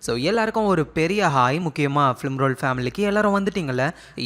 So எல்லாருக்கும் ஒரு பெரிய ஹாய். முக்கியமாக ஃபிலிம் ரோல் ஃபேமிலிக்கு எல்லாரும் வந்துட்டீங்கல்ல.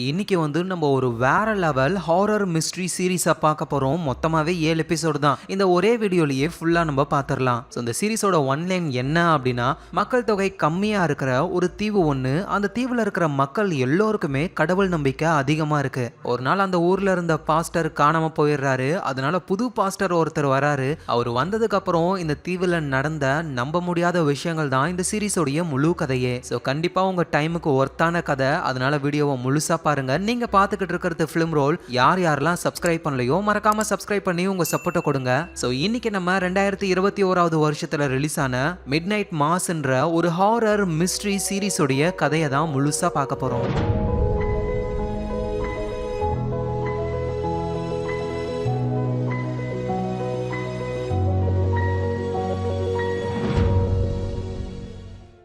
இன்னைக்கு வந்து நம்ம ஒரு வேற லெவல் ஹாரர் மிஸ்ட்ரி சீரீஸை பார்க்க போகிறோம். மொத்தமாகவே 7 எபிசோடு தான். இந்த ஒரே வீடியோலேயே ஃபுல்லாக நம்ம பார்த்துடலாம். ஸோ இந்த சீரீஸோட ஒன்லைன் என்ன அப்படின்னா, மக்கள் தொகை கம்மியாக இருக்கிற ஒரு தீவு ஒன்று. அந்த தீவில் இருக்கிற மக்கள் எல்லோருக்குமே கடவுள் நம்பிக்கை அதிகமாக இருக்கு. ஒரு நாள் அந்த ஊரில் இருந்த பாஸ்டர் காணாமல் போயிடுறாரு. அதனால புது பாஸ்டர் ஒருத்தர் வராரு. அவர் வந்ததுக்கு அப்புறம் இந்த தீவில் நடந்த நம்ப முடியாத விஷயங்கள் தான் இந்த சீரீஸோடைய முழு கதையே. ஸோ கண்டிப்பாக உங்கள் டைமுக்கு ஒர்த்தான கதை. அதனால வீடியோவை முழுசாக பாருங்க. நீங்கள் பார்த்துக்கிட்டு இருக்கிறது ஃபிலிம் ரோல். யாரெல்லாம் சப்ஸ்கிரைப் பண்ணலையோ மறக்காம சப்ஸ்கிரைப் பண்ணி உங்கள் சப்போர்ட்டை கொடுங்க. ஸோ இன்னைக்கு நம்ம 2021 வருஷத்தில் ரிலீஸ் ஆன மிட் நைட் மாஸ்ன்ற ஒரு ஹாரர் மிஸ்ட்ரி சீரீஸோடைய கதையை தான் முழுசாக பார்க்க போகிறோம்.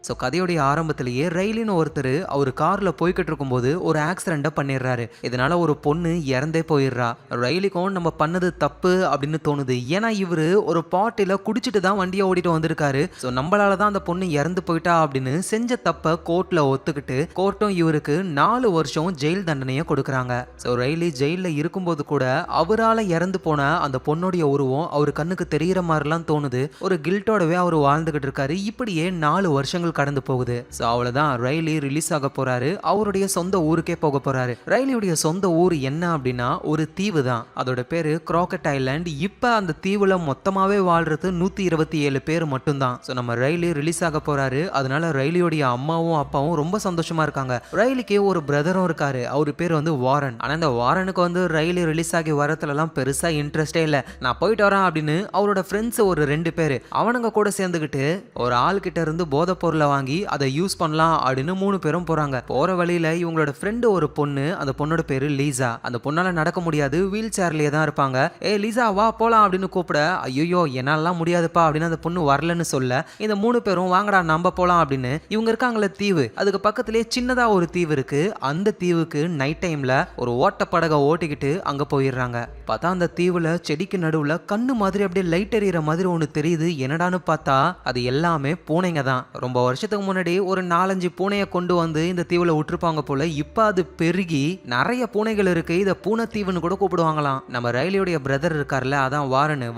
ஸோ கதையோடைய ஆரம்பத்திலேயே ரெய்லின்னு ஒருத்தர் அவர் காரில் போய்கிட்டு இருக்கும்போது ஒரு ஆக்சிடெண்ட்டை பண்ணிடுறாரு. இதனால ஒரு பொண்ணு இறந்தே போயிடுறா. ரெய்லிக்கும் நம்ம பண்ணது தப்பு அப்படின்னு தோணுது. ஏன்னா இவர் ஒரு பாட்டில் குடிச்சிட்டு தான் வண்டியை ஓடிட்டு வந்திருக்காரு. ஸோ நம்மளால தான் அந்த பொண்ணு இறந்து போயிட்டா அப்படின்னு செஞ்ச தப்பை கோர்ட்டில் ஒத்துக்கிட்டு கோர்ட்டும் இவருக்கு 4 வருஷம் ஜெயில் தண்டனையை கொடுக்குறாங்க. ஸோ ரெய்லி ஜெயிலில் இருக்கும்போது கூட அவரால் இறந்து போன அந்த பொண்ணுடைய உருவம் அவர் கண்ணுக்கு தெரிகிற மாதிரிலாம் தோணுது. ஒரு கில்ட்டோடவே அவர் வாழ்ந்துகிட்டு இருக்காரு. இப்படியே 4 வருஷங்கள் கடந்து போகுது. சோ அவ்வளவுதான், ரெய்லி ரிலீஸ் ஆக போறாரு. அவருடைய சொந்த ஊருக்கே போக போறாரு. ரெய்லியுடைய சொந்த ஊர் என்ன அப்படின்னா ஒரு தீவு தான். அதோட பேரு கிராக்கெட் ஐலாண்ட். இப்ப அந்த தீவுல மொத்தமாவே வாழ்றது 127 பேர் மட்டும்தான். சோ நம்ம ரெய்லி ரிலீஸ் ஆக போறாரு. அதனால ரெய்லியோடைய அம்மாவும் அப்பாவும் ரொம்ப சந்தோஷமா இருக்காங்க. ரெய்லிக்கு ஒரு பிரதரும் இருக்காரு. அவரு பேர் வந்து வாரன். ஆனா இந்த வாரனுக்கு வந்து ரெய்லி ரிலீஸ் ஆகி வரத்துல எல்லாம் பெருசா இன்ட்ரெஸ்டே இல்ல. நான் போயிட்டு வரேன் அப்படின்னு அவரோட ஃப்ரெண்ட்ஸ் ஒரு 2 பேர் அவனுங்க கூட சேர்ந்துக்கிட்டு ஒரு ஆள் கிட்ட இருந்து போதை பொருளை வாங்கி அதை யூஸ் பண்ணலாம் அப்படின்னு 3 பேரும் போறாங்க. போற வழியில இவங்களோட ஃப்ரெண்டு ஒரு பொண்ணு. அந்த பொண்ணோட பேரு லீசா. அந்த பொண்ணால நடக்க முடியாது, வீல் சேர்லயே தான் இருப்பாங்க. லீசா வா போலாம் அப்படின்னு கூப்பிட, ஐயோ என்னாலாம் முடியாதுப்பா அப்படின்னு அந்த பொண்ணு வரலன்னு சொல்ல, இந்த 3 பேரும் வாங்கடா நம்ம போலாம் அப்படின்னு இவங்க இருக்காங்களே தீவு, அதுக்கு பக்கத்திலேயே சின்னதா ஒரு தீவு இருக்கு. அந்த தீவுக்கு நைட் டைம்ல ஒரு ஓட்ட படகை ஓட்டிக்கிட்டு அங்க போயிடுறாங்க. பார்த்தா அந்த தீவுல செடிக்கு நடுவுல கண்ணு மாதிரி அப்படியே லைட் எறிகிற மாதிரி ஒன்று தெரியுது. என்னடான்னு பார்த்தா அது எல்லாமே பூனைங்க தான். ரொம்ப வருஷத்துக்கு முன்னாடி ஒரு 4-5 பூனையை கொண்டு வந்து இந்த தீவுல விட்டுருப்பாங்க போல. இப்ப அது பெருகி நிறைய பூனைகள் இருக்கு. இதை பூனை தீவுன்னு கூட கூப்பிடுவாங்களாம். நம்ம ரெய்லியோடைய பிரதர் இருக்கார்ல, அதான்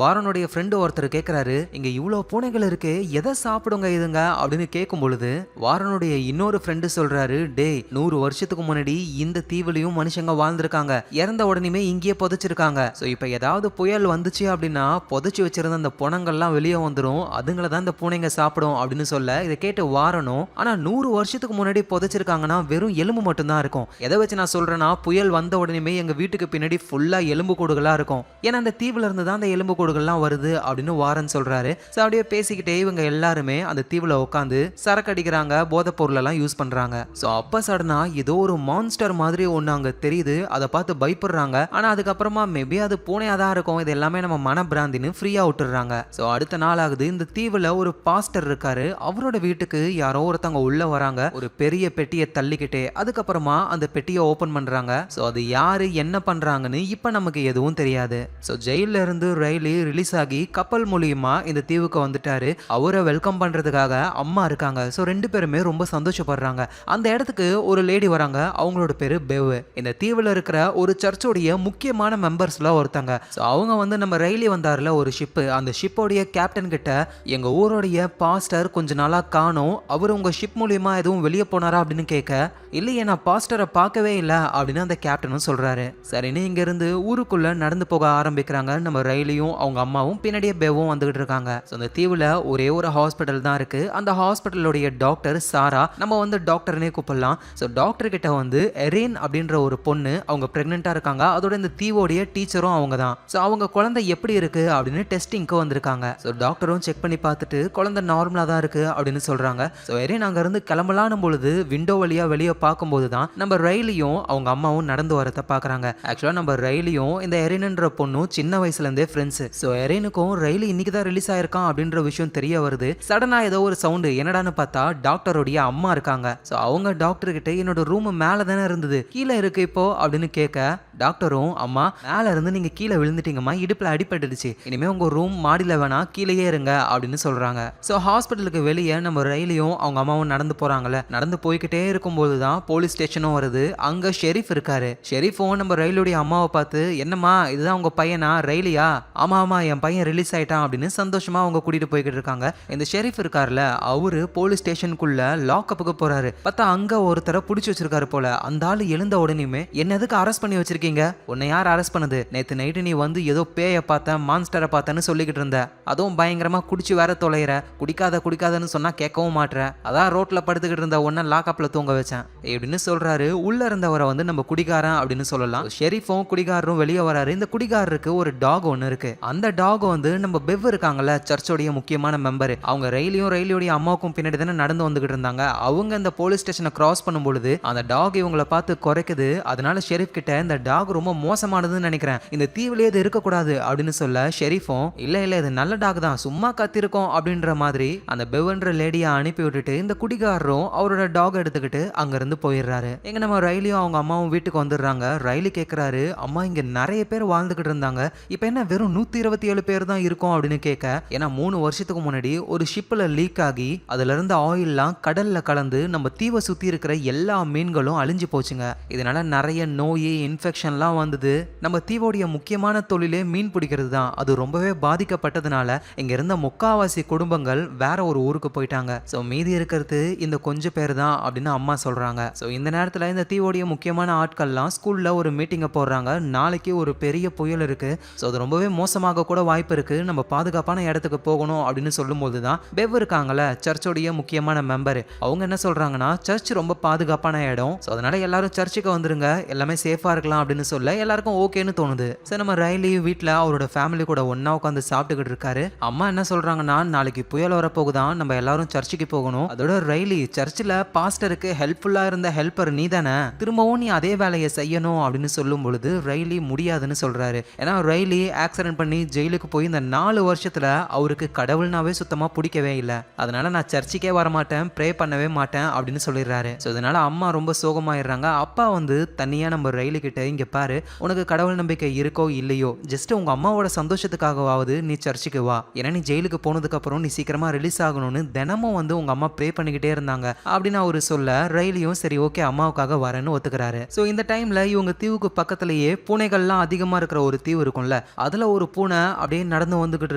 வாரனுடைய ஃப்ரெண்டு ஒருத்தர் கேட்கிறாரு, இங்க இவ்வளவு பூனைகள் இருக்கு, எதை சாப்பிடுங்க இதுங்க அப்படின்னு கேட்கும் பொழுது வாரனுடைய இன்னொரு ஃப்ரெண்டு சொல்றாரு, டே 100 வருஷத்துக்கு முன்னாடி இந்த தீவுலயும் மனுஷங்க வாழ்ந்திருக்காங்க. இறந்த உடனே இங்கேயே புதைச்சிருக்காங்க. ஸோ இப்போ ஏதாவது புயல் வந்துச்சு அப்படின்னா புதைச்சி வச்சிருந்த அந்த புணங்கள்லாம் வெளியே வந்துடும். அதுங்களை தான் இந்த பூனைங்க சாப்பிடும் அப்படின்னு சொல்ல, இதை கேட்டு வாரணும், ஆனா 100 வருஷத்துக்கு முன்னாடி புதைச்சிருக்காங்கன்னா வெறும் எலும்பு மட்டும் தான் இருக்கும். எதை வச்சு நான் சொல்றேன்னா, புயல் வந்த உடனே எங்க வீட்டுக்கு பின்னாடி ஃபுல்லா எலும்பு கூடுகளா இருக்கும். ஏன்னா அந்த தீவுல இருந்து தான் அந்த எலும்பு கூடுகள்லாம் வருது அப்படின்னு வாரன் சொல்றாரு. ஸோ அப்படியே பேசிக்கிட்டே இவங்க எல்லாருமே அந்த தீவுல உட்காந்து சரக்கு அடிக்கிறாங்க, போதை பொருள் எல்லாம் யூஸ் பண்றாங்க. ஸோ அப்ப சடனா ஏதோ ஒரு மான்ஸ்டர் மாதிரி ஒண்ணு அங்க தெரியுது. அதை பார்த்து பயப்படுறாங்க. ஆனா அதுக்கப்புறமா மேபி அது பூனையா தான் இருக்கும், இது எல்லாமே நம்ம மனப்பிராந்தின்னு ஃப்ரீயா விட்டுறாங்க. ஸோ அடுத்த நாள் ஆகுது. இந்த தீவுல ஒரு பாஸ்டர் இருக்காரு. அவரோட வீட்டுக்கு யாரோ ஒருத்தவங்க உள்ள வராங்க, ஒரு பெரிய பெட்டியை தள்ளிக்கிட்டே. அதுக்கப்புறமா அந்த பெட்டியை ஓபன் பண்றாங்க. சோ அது யாரு என்ன பண்றாங்கன்னு இப்ப நமக்கு எதுவும் தெரியாது. சோ ஜெயில இருந்து ரெய்லி ரிலீஸ் ஆகி கப்பல் மூலியமா இந்த தீவுக்கு வந்துட்டாரு. அவரை வெல்கம் பண்றதுக்காக அம்மா இருக்காங்க. சோ 2 பேருமே ரொம்ப சந்தோஷப்படுறாங்க. அந்த இடத்துக்கு ஒரு லேடி வராங்க. அவங்களோட பேரு பெவ். இந்த தீவுல இருக்கிற ஒரு சர்ச்சோடைய முக்கியமான மெம்பர்ஸ்ல ஒருத்தங்க. சோ அவங்க வந்து நம்ம ரெய்லி வந்தாருல ஒரு ஷிப், அந்த ஷிப்போடைய கேப்டன் கிட்ட, எங்க ஊருடைய பாஸ்டர் கொஞ்ச நாளா காணோம், அவர் உங்க ஷிப் மூலியமா எதுவும் வெளியே போனாரா அப்படின்னு கேட்க, இல்லையே நான் பாஸ்டரை பார்க்கவே இல்லை அப்படின்னு அந்த கேப்டனும் சொல்றாரு. சரின்னு இங்க இருந்து ஊருக்குள்ள நடந்து போக ஆரம்பிக்கிறாங்க. நம்ம ரெய்லியும் அவங்க அம்மாவும் பின்னாடியே பெவும் வந்துகிட்டு இருக்காங்க. அந்த தீவுல ஒரே ஒரு ஹாஸ்பிட்டல் தான் இருக்கு. அந்த ஹாஸ்பிட்டலுடைய டாக்டர் சாரா, நம்ம வந்து டாக்டர்னே கூப்பிடலாம். ஸோ டாக்டர் கிட்ட வந்து எரின் அப்படின்ற ஒரு பொண்ணு, அவங்க பிரெக்னெண்டா இருக்காங்க. அதோட இந்த தீவோடைய டீச்சரும் அவங்க தான். ஸோ அவங்க குழந்தை எப்படி இருக்கு அப்படின்னு டெஸ்டிங்க்கு வந்திருக்காங்க. ஸோ டாக்டரும் செக் பண்ணி பார்த்துட்டு குழந்தை நார்மலா தான் இருக்கு அப்படின்னு சொல்றாங்க. ஸோ எரின் அங்க இருந்து கிளம்பலானும் பொழுது விண்டோ வழியா வெளியே பார்க்கும்போது தான் நம்ம ரெய்லியும் அவங்க அம்மாவும் நடந்து வரத பாக்குறாங்க. ஆக்சுவலா நம்ம ரெய்லியும் இந்த எரின்ன்ற பொண்ணும் சின்ன வயசுல இருந்தே ஃப்ரெண்ட்ஸ். ஸோ எரினுக்கும் ரெய்லி இன்னைக்கு தான் ரிலீஸ் ஆயிருக்கான் அப்படின்ற விஷயம் தெரிய வருது. சடனா ஏதோ ஒரு சவுண்டு, என்னடான்னு பார்த்தா டாக்டருடைய அம்மா இருக்காங்க. ஸோ அவங்க டாக்டர் கிட்ட, என்னோட ரூம் மேல தானே இருந்தது, கீழே இருக்கு இப்போ அப்படின்னு கேட்க, டாக்டரும், அம்மா மேல இருந்து நீங்க கீழே விழுந்துட்டீங்கம்மா, இடுப்புல அடிபட்டுடுச்சு, இனிமே உங்க ரூம் மாடியில வேணா கீழேயே இருங்க அப்படின்னு சொல்றாங்க. ஸோ ஹாஸ்பிட்டலுக்கு வெளியே நம்ம ரயிலையும் அவங்க அம்மாவும் நடந்து போறாங்கல்ல, நடந்து போய்கிட்டே இருக்கும்போது தான் போலீஸ் ஸ்டேஷனும் வருது. அங்க ஷெரீஃப் இருக்காரு. ஷெரீஃபும் நம்ம ரயிலுடைய அம்மாவை பார்த்து, என்னம்மா இதுதான் உங்க பையனா ரயிலியா? ஆமா ஆமா என் பையன் ரிலீஸ் ஆயிட்டான் அப்படின்னு சந்தோஷமா அவங்க கூட்டிட்டு போய்கிட்டு இருக்காங்க. இந்த ஷெரீஃப் இருக்காருல, அவரு போலீஸ் ஸ்டேஷனுக்குள்ள லாக்அப்புக்கு போறாரு. பார்த்தா அங்க ஒருத்தரை பிடிச்சி வச்சிருக்காரு போல. அந்த ஆளு எழுந்த உடனேயுமே, என்ன எதுக்கு அரெஸ்ட் பண்ணி வச்சிருக்கீங்க? உன்னை யார் அரெஸ்ட் பண்ணது? நேத்து நைட்டு நீ வந்து ஏதோ பேயை பார்த்தேன் மான்ஸ்டரை பார்த்தேன்னு சொல்லிக்கிட்டு இருந்த, அதுவும் பயங்கரமா குடிச்சு வேற தொலைகிற, குடிக்காதன்னு சொன்னா கேட்கவும் மாட்ற, அதான் ரோட்ல படுத்துக்கிட்டு இருந்த உன்னை லாக்அப்ல தூங்க வச்சேன் அப்படின்னு சொல்றாரு. உள்ள இருந்தவரை வந்து நம்ம குடிகாரன் அப்படின்னு சொல்லலாம். ஷெரீஃபும் குடிகாரரும் வெளியே வராரு. இந்த குடிகாரருக்கு ஒரு டாக் ஒன்று இருக்கு. அந்த டாக் வந்து நம்ம பெவ் இருக்காங்கல்ல, சர்ச்சோடைய முக்கியமான மெம்பர், அவங்க ரயிலுடைய அம்மாவுக்கும் பின்னாடி தானே நடந்து வந்துகிட்டு இருந்தாங்க. அவங்க இந்த போலீஸ் ஸ்டேஷனை கிராஸ் பண்ணும்பொழுது அந்த டாக் இவங்களை பார்த்து குறைக்குது. அதனால ஷெரீஃப் கிட்ட இந்த டாக் ரொம்ப மோசமானதுன்னு நினைக்கிறேன், இந்த தீவிலே இது இருக்கக்கூடாது அப்படின்னு சொல்ல, ஷெரீஃபும் இல்ல இது நல்ல டாக் தான், சும்மா கத்திருக்கோம் அப்படின்ற மாதிரி அந்த பெவ்ன்ற லேடியை அனுப்பி விட்டுட்டு இந்த குடிகாரரும் அவரோட டாக் எடுத்துக்கிட்டு அங்க இருந்து போயிடுறாரு. எங்க நம்ம ரயிலையும் அவங்க அம்மாவும் வீட்டுக்கு வந்துடுறாங்க. ரயிலு கேட்கிறாரு, அம்மா இங்க நிறைய பேர் வாழ்ந்துகிட்டு இருந்தாங்க, இப்ப என்ன வெறும் 127 பேர் தான் இருக்கும் அப்படின்னு கேட்க, ஏன்னா 3 வருஷத்துக்கு முன்னாடி ஒரு ஷிப்ல லீக் ஆகி அதுல இருந்து ஆயில்லாம் கடல்ல கலந்து நம்ம தீவை சுத்தி இருக்கிற எல்லா மீன்களும் அழிஞ்சு போச்சுங்க. இதனால நிறைய நோய் இன்ஃபெக்ஷன்லாம் வந்தது. நம்ம தீவோடைய முக்கியமான தொழிலே மீன் பிடிக்கிறது தான். அது ரொம்பவே பாதிக்கப்பட்டதுனால இங்க இருந்த முக்காவாசி குடும்பங்கள் வேற ஒரு ஊருக்கு போயிட்டாங்க. ஸோ மீதி இருக்கிறது இந்த கொஞ்சம் பேர் தான் அப்படின்னு அம்மா சொல்றாங்க. ஸோ இந்த நேரத்தில் இந்த தீவோடைய முக்கியமான ஆட்கள்லாம் ஸ்கூல்ல ஒரு மீட்டிங்கை போடுறாங்க. நாளைக்கு ஒரு பெரிய புயல் இருக்கு, ஸோ அது ரொம்பவே மோசமாக கூட வாய்ப்பு இருக்கு, நம்ம பாதுகாப்பான இடத்துக்கு போகணும் அப்படின்னு சொல்லும்போது தான் பெவ் இருக்காங்கல்ல, சர்ச்சோடைய முக்கியமான மெம்பர், அவங்க என்ன சொல்றாங்கன்னா, சர்ச் ரொம்ப பாதுகாப்பான இடம், ஸோ அதனால எல்லாரும் சர்ச்சுக்கு வந்துருங்க, எல்லாமே சேஃபா இருக்கலாம் அப்படின்னு சொல்ல எல்லாருக்கும் ஓகேன்னு தோணுது. சரி நம்ம ரயிலி வீட்டில் அவரோட ஃபேமிலி கூட ஒன்னா உட்காந்து சாப்பிட்டுக்கிட்டு இருக்காரு. அம்மா என்ன சொல்றாங்கன்னா, நாளைக்கு புயல் வரப்போகுதான், நம்ம எல்லாரும் சர்ச்சுக்கு போகணும், அதோட ரயிலி சர்ச்சில் பாஸ்டருக்கு ஹெல்ப்ஃபுல்லா இருந்த ஹெல்ப்பர் நீ தானே, திரும்பவும் நீ அதே வேலையை செய்யணும் அப்படின்னு சொல்லும் பொழுது ரயிலி முடியாதுன்னு சொல்றாரு. ஏன்னா ரயிலி ஆக்சிடென்ட் பண்ணி ஜெயிலுக்கு போய் இந்த 4 வருஷத்துல அவருக்கு கடவுள்னாவே சுத்தமா பிடிக்கவே இல்லை, அதனால நான் சர்ச்சுக்கே வரமாட்டேன், ப்ரே பண்ணவே மாட்டேன் அப்படின்னு சொல்லிடுறாரு. ஸோ இதனால அம்மா ரொம்ப சோகமாயிடுறாங்க. அப்பா வந்து தனியா நம்ம ரயிலு கிட்ட, இங்க பாரு, உனக்கு கடவுள் நம்பிக்கை இருக்கோ இல்லையோ, ஜஸ்ட் உங்க அம்மாவோட சந்தோஷத்துக்காகவாவது நீ சர்ச்சுக்கு வா, ஏன்னா நீ ஜெயிலுக்கு போனதுக்கு அப்புறம் நீ சீக்கிரமா ரிலீஸ் ஆகணும்னு தினமும் வந்து உங்க அம்மா ப்ரே பண்ணிக்கிட்டே இருந்தாங்க அப்படின்னு அவரு சொல்ல, ரயிலையும் சரி ஓகே அம்மாவுக்காக வரேன்னு ஒத்துக்கிறாரு. ஸோ இந்த டைம்ல இவங்க தீவுக்கு பக்கத்திலேயே பூனைகள்லாம் அதிகமா இருக்கிற ஒரு தீவு இருக்கும்ல, அதுல ஒரு பூனை அப்படியே நடந்து வந்துகிட்டு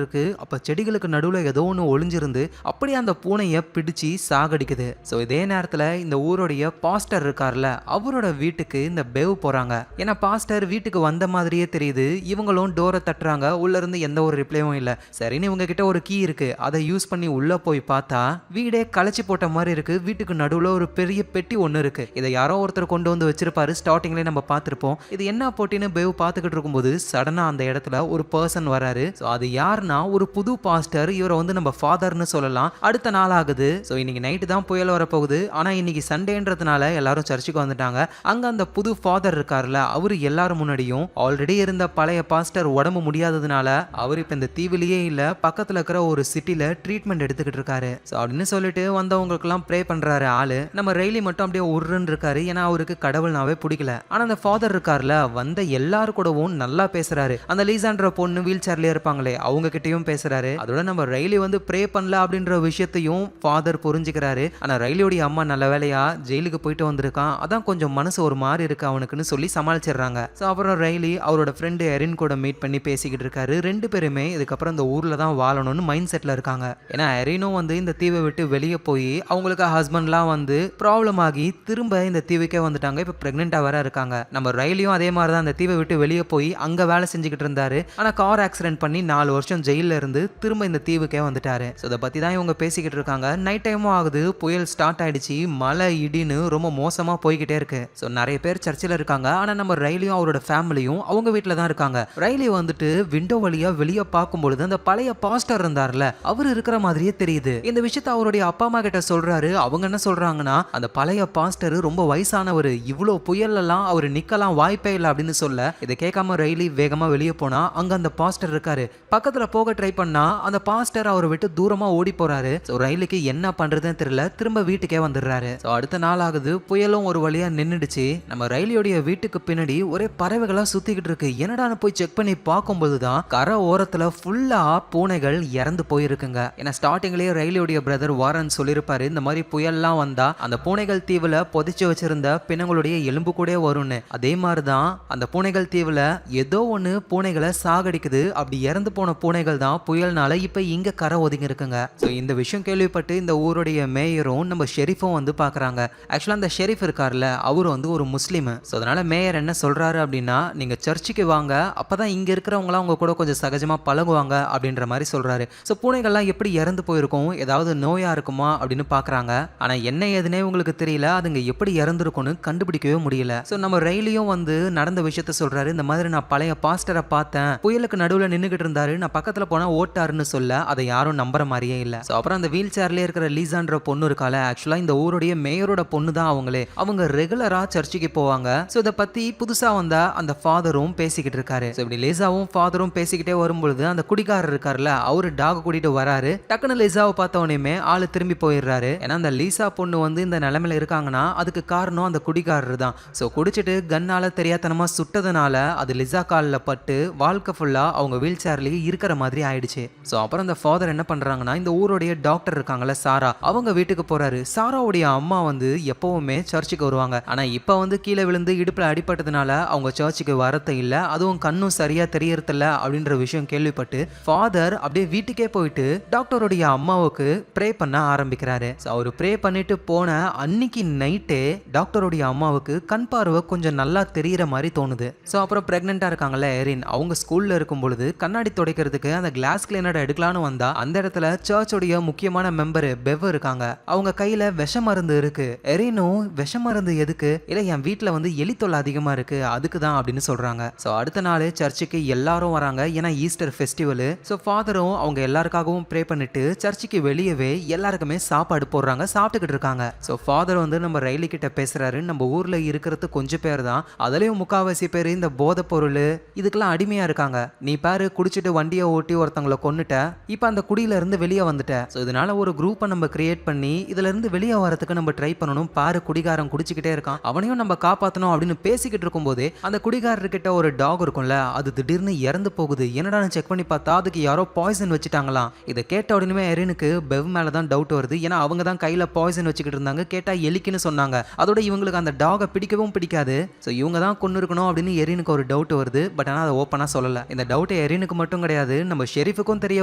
இருக்கு. அப்ப செடிகளுக்கு நடுவில் ஏதோ ஒன்று ஒளிஞ்சிருந்து அப்படியே அந்த பூனையை பிடிச்சி சாகடிக்குது. ஸோ இதே நேரத்தில் இந்த ஊருடைய பாஸ்டர் இருக்கார்ல, அவரோட வீட்டுக்கு இந்த பெவ் போறாங்க. ஏன்னா பாஸ்டர் வீட்டுக்கு வந்த மாதிரியே தெரியுது. இவங்களும் டோரை தட்டுறாங்க, உள்ள இருந்து எந்த ஒரு ரிப்ளையும் இல்லை. சரின்னு இவங்க கிட்ட ஒரு கீ இருக்கு, அதை யூஸ் பண்ணி உள்ள போய் பார்த்தா வீடே களைச்சி போட்ட மாதிரி இருக்கு. வீட்டுக்கு நடுவில் ஒரு பெரிய பெட்டி ஒன்று இருக்கு. இதை யாரோ ஒருத்தர் கொண்டு வந்து வச்சிருப்பாரு. ஸ்டார்டிங்லேயே நம்ம பார்த்துருப்போம். இது என்ன போட்டின்னு பெவ் பார்த்துக்கிட்டு இருக்கும்போது சடனா அந்த இடத்துல ஒரு பர்சன் வராரு. ஸோ அது யாருன்னா ஒரு புது பாஸ்டர். இவரை வந்து நம்ம ஃபாதர்னு சொல்லலாம். அடுத்த நாள் ஆகுது. ஸோ இன்னைக்கு நைட்டு தான் புயல் வரப்போகுது. ஆனால் இன்னைக்கு சண்டேன்றதுனால எல்லாரும் சர்ச்சுக்கு வந்துட்டாங்க. அங்கே அந்த புது ஃபாதர் இருக்கார்ல, அவரு எல்லாரும் முன்னாடியும் ஆல்ரெடி இருந்த பழைய பாஸ்டர் உடம்பு முடியாததுனால அவர் இப்போ இந்த தீவிலேயே இல்லை, பக்கத்தில் இருக்கிற ஒரு சிட்டியில் ட்ரீட்மெண்ட் எடுத்துக்கிட்டு இருக்காரு. ஸோ அப்படின்னு சொல்லிட்டு வந்தவங்களுக்குலாம் ப்ரே பண்ணுறாரு ஆளு. நம்ம ரெய்லி மட்டும் அப்படியே உருன்னு இருக்காரு, ஏன்னா அவருக்கு கடவுள்னாவே பிடிக்கல. ஆனால் அந்த ஃபாதர் இருக்கார்ல, வந்த எல்லாரு கூடவும் நல்லா பேசுறாரு. அந்த லீசான்ற பொண்ணு வீல் சேர்லயே இருப்பாங்களே, அவங்க கிட்டயும் பேசுறாரு. அதோட நம்ம ரயிலி வந்து ப்ரே பண்ணல அப்படின்ற விஷயத்தையும் ஃபாதர் புரிஞ்சுக்கிறாரு. ஆனா ரயிலியோடைய அம்மா நல்ல வேலையா ஜெயிலுக்கு போயிட்டு வந்திருக்கான், அதான் கொஞ்சம் மனசு ஒரு மாதிரி இருக்கு அவனுக்குன்னு சொல்லி சமாளிச்சிடுறாங்க. ஸோ அப்புறம் ரயிலி அவரோட ஃப்ரெண்டு எரின் கூட மீட் பண்ணி பேசிக்கிட்டு இருக்காரு. 2 பேருமே இதுக்கப்புறம் இந்த ஊர்ல தான் வாழணும்னு மைண்ட் செட்ல இருக்காங்க. ஏன்னா எரினும் வந்து இந்த தீவை விட்டு வெளியே போய் அவங்களுக்கு ஹஸ்பண்ட்லாம் வந்து ப்ராப்ளம் ஆகி திரும்ப இந்த தீவுக்கே வந்துட்டாங்க. இப்போ பிரெக்னெண்டா வேற இருக்காங்க. நம்ம ரயிலையும் அதே மாதிரி தான் அந்த தீவை விட்டு வெளியே போய் அங்க வேலை செஞ்சுக்கிட்டு இருந்தாரு. ஆனா கார் ஆக்சிடென்ட் பண்ணி 4 வருஷம் ஜெயில இருந்து திரும்ப இந்த தீவுக்கே வந்துட்டாரு. ஸோ இதை பத்தி தான் இவங்க பேசிக்கிட்டு இருக்காங்க. நைட் டைமும் ஆகுது, புயல் ஸ்டார்ட் ஆயிடுச்சு, மழை இடின்னு ரொம்ப மோசமா போய்கிட்டே இருக்கு. ஸோ நிறைய பேர் சர்ச்சில் இருக்காங்க. ஆனா நம்ம ரயிலையும் அவரோட ஃபேமிலியும் அவங்க வீட்டில் தான் இருக்காங்க. ரயிலி வந்துட்டு விண்டோ வழியா வெளியே பார்க்கும்பொழுது அந்த பழைய பாஸ்டர் இருந்தார்ல, அவர் இருக்கிற மாதிரியே தெரியுது. இந்த விஷயத்த அவருடைய அப்பா அம்மா கிட்ட சொல்றாரு. அவங்க என்ன சொல்றாங்கன்னா, அந்த பழைய பாஸ்டர் ரொம்ப வயசானவர், இவ்வளோ புயல் எல்லாம் அவர் நிக்கலாம் வாய்ப்பே இல்லை அப்படின்னு சொல்ல, இதை கேட்காம ரயிலி வேகமா வெளியே போனா அங்க அந்த பாஸ்டர் இருக்காரு. பக்கத்துல போக ட்ரை பண்ணா அந்த பாஸ்டர் அவரை விட்டு தூரமா ஓடி போறாரு. ஸோ ரயிலுக்கு என்ன பண்றதுன்னு தெரியல, திரும்ப வீட்டுக்கே வந்துடுறாரு. ஸோ அடுத்த நாள் ஆகுது, புயலும் ஒரு வழியா நின்னுடுச்சு. நம்ம ரயிலியோடைய வீட்டுக்கு பின்னாடி ஒரே பறவைகளா சுத்திக்கிட்டு இருக்கு. என்னடான்னு போய் செக் பண்ணி பார்க்கும்போது தான் கரை ஓரத்துல ஃபுல்லா பூனைகள் இறந்து போயிருக்குங்க. ஏன்னா ஸ்டார்டிங்லேயே ரயிலியோடைய பிரதர் ஃபாதர் வாரன் சொல்லியிருப்பாரு, இந்த மாதிரி புயல்லாம் வந்தா அந்த பூனைகள் தீவுல புதைச்சு வச்சிருந்த பிணங்களுடைய எலும்பு கூட வரும்னு. அதே மாதிரிதான் அந்த பூனைகள் தீவுல ஏதோ ஒண்ணு பூனைகளை சாகடிக்குது. அப்படி இறந்து போன பூனைகள் தான் புயல்னால இப்ப இங்க கரை ஒதுங்கி இருக்குங்க. ஸோ இந்த விஷயம் கேள்விப்பட்டு இந்த ஊருடைய மேயரும் நம்ம ஷெரீஃபும் வந்து பாக்குறாங்க. ஆக்சுவலா அந்த ஷெரீஃப் இருக்கார்ல, அவர் வந்து ஒரு முஸ்லீம். ஸோ அதனால மேயர் என்ன சொல்றாரு அப்படின்னா, நீங்க சர்ச்சுக்கு வாங்க, அப்பதான் இங்க இருக்கிறவங்களாம் உங்க கூட கொஞ்சம் சகஜமா பழகுவாங்க அப்படின்ற மாதிரி சொல்றாரு. ஸோ பூனைகள்லாம் எப்படி இறந்து போயிருக்கும், ஏதாவது நோயா இருக்குமா அப்படின்னு பாக்குறாங்க. ஆனா என்ன ஏதுனே உங்களுக்கு தெரியல, அதுங்க எப்படி இறந்துருக்கும்னு கண்டுபிடிக்கவே முடியல. ஸோ நம்ம ரயிலையும் வந்து நடந்த விஷயத்த சொல்றாரு. இந்த மாதிரி நான் பழைய பாஸ்டரை பார்த்தேன், புயலுக்கு நடுவில் நின்றுகிட்டு இருந்தாரு, நான் பக்கத்துல போனா ஓட்டாருன்னு சொல்ல அதை யாரும் நம்புற மாதிரியே இல்ல. ஸோ அப்புறம் அந்த வீல் சேர்ல இருக்கிற லீசான்ற பொண்ணு இருக்கால, ஆக்சுவலா இந்த ஊருடைய மேயரோட பொண்ணு தான் அவங்களே. அவங்க ரெகுலரா சர்ச்சுக்கு போவாங்க. ஸோ இதை பத்தி புதுசா வந்த அந்த ஃபாதரும் பேசிக்கிட்டு இருக்காரு. ஸோ இப்படி லிசாவும் ஃபாதரும் பேசிக்கிட்டே வரும்பொழுது அந்த குடிகாரர் இருக்காருல்ல, அவரு டாக் கூட்டிட்டு வராரு. டக்குன்னு லிசாவை பார்த்த உடனே ஆளு திரும்பி போயிடுறாரு. ஏன்னா அந்த லீசா பொண்ணு வந்து இந்த நிலைமையில இருக்காங்கன்னா அதுக்கு காரணம் அந்த குடிகாரர் தான். ஸோ குடிச்சிட்டு கன்னால தெரியாதனமா சுட்டதுனால அது லிசா காலில் பட்டு வாழ்க்கை ஃபுல்லா அவங்க வீல் சேர்லயே இருக்கிற மாதிரி ஆயிடுச்சு. ஸோ அப்புறம் அந்த ஃபாதர் என்ன பண்றாங்கன்னா, இந்த ஊருடைய டாக்டர் இருக்காங்கல்ல சாரா, அவங்க வீட்டுக்கு போறாரு. சாராவுடைய அம்மா வந்து எப்பவுமே சர்ச்சுக்கு வருவாங்க. ஆனா இப்ப வந்து கீழே விழுந்து இடுப்புல அடிபட்டதுனால அவங்க சர்ச்சுக்கு வரது இல்ல, அதுவும் கண்ணும் சரியா தெரியறது இல்ல அப்படின்ற விஷயம் கேள்விப்பட்டு ஃபாதர் அப்படியே வீட்டுக்கே போயிட்டு டாக்டருடைய அம்மாவுக்கு ப்ரே பண்ண ஆரம்பிக்கிறாரு. அவர் ப்ரே பண்ணிட்டு போன அன்னைக்கு நைட்டே டாக்டருடைய அம்மாவுக்கு கண் பார்வை கொஞ்சம் நல்லா தெரியற மாதிரி தோணுது. ஸோ அப்புறம் பிரெக்னெண்டா இருக்காங்கல்ல எரின், அவங்க ஸ்கூல்ல இருக்கும் பொழுது கண்ணாடி துடைக்கிறதுக்கு அந்த கிளாஸ் கிளீனர் எடுக்கலான்னு வந்தா அந்த இடத்துல சர்ச்சோடைய முக்கியமான மெம்பர் பெவ் இருக்காங்க. அவங்க கையில விஷ மருந்து இருக்கு. எரினும் விஷ மருந்து எதுக்கு, இல்ல என் வீட்டுல வந்து எலி தொல்லை அதிகமா இருக்கு அதுக்கு தான் அப்படின்னு சொல்றாங்க. ஸோ அடுத்த நாள் சர்ச்சுக்கு எல்லாரும் வராங்க, ஏன்னா ஈஸ்டர் ஃபெஸ்டிவல். ஸோ ஃபாதரும் அவங்க எல்லாருக்காகவும் ப்ரே பண்ணிட்டு சர்ச்சுக்கு வெளியவே எல்லாருக்குமே சாப்பாடு போடுறாங்க, சாப்பிட்டுக்கிட்டு இருக்காங்க. ஸோ ஃபாதர் வந்து நம்ம ரயிலு கிட்ட பேசுறாரு, நம்ம ஊர்ல இருக்கிறது கொஞ்சம் பேர் தான், அதுலயும் முக்காவாசி பேர் இந்த போதை பொருள் இதுக்கெல்லாம் அடிமையா இருக்காங்க. நீ பாரு, குடிச்சிட்டு வண்டியை ஓட்டி ஒருத்தவங்களை கொன்னுட்ட, இப்ப அந்த குடியில இருந்து வெளியே வந்துட்ட. ஸோ இதனால ஒரு குரூப்பை நம்ம கிரியேட் பண்ணி இதுல இருந்து வெளியே வரதுக்கு நம்ம ட்ரை பண்ணணும். பாரு, குடிகாரன் குடிச்சுக்கிட்டே இருக்கான், அவனையும் நம்ம காப்பாற்றணும் அப்படின்னு பேசிக்கிட்டு இருக்கும் போதே அந்த குடிகாரர்கிட்ட ஒரு டாக் இருக்கும்ல, அது திடீர்னு இறந்து போகுது. என்னடான்னு செக் பண்ணி பார்த்தா அதுக்கு யாரோ பாய்சன் வச்சுட்டாங்களாம். இதை கேட்ட உடனே எரினுக்கு பெவ் மேலதான் டவுட் வருது. ஏன்னா அவங்க தான் கையில பாய்சன் வச்சுக்கிட்டு இருந்தாங்க, கேட்டா எலிக்குன்னு சொன்னாங்க. அதோட இவங்களுக்கு அந்த டாகை பிடிக்கவும் பிடிக்காது. ஸோ இவங்க தான் கொண்டு இருக்கணும் அப்படின்னு எரினுக்கு ஒரு டவுட் வருது. பட் ஆனால் அதை ஓப்பனா சொல்லல. இந்த டவுட் எரினுக்கு மட்டும் கிடையாது, நம்ம ஷெரீஃபுக்கும் தெரிய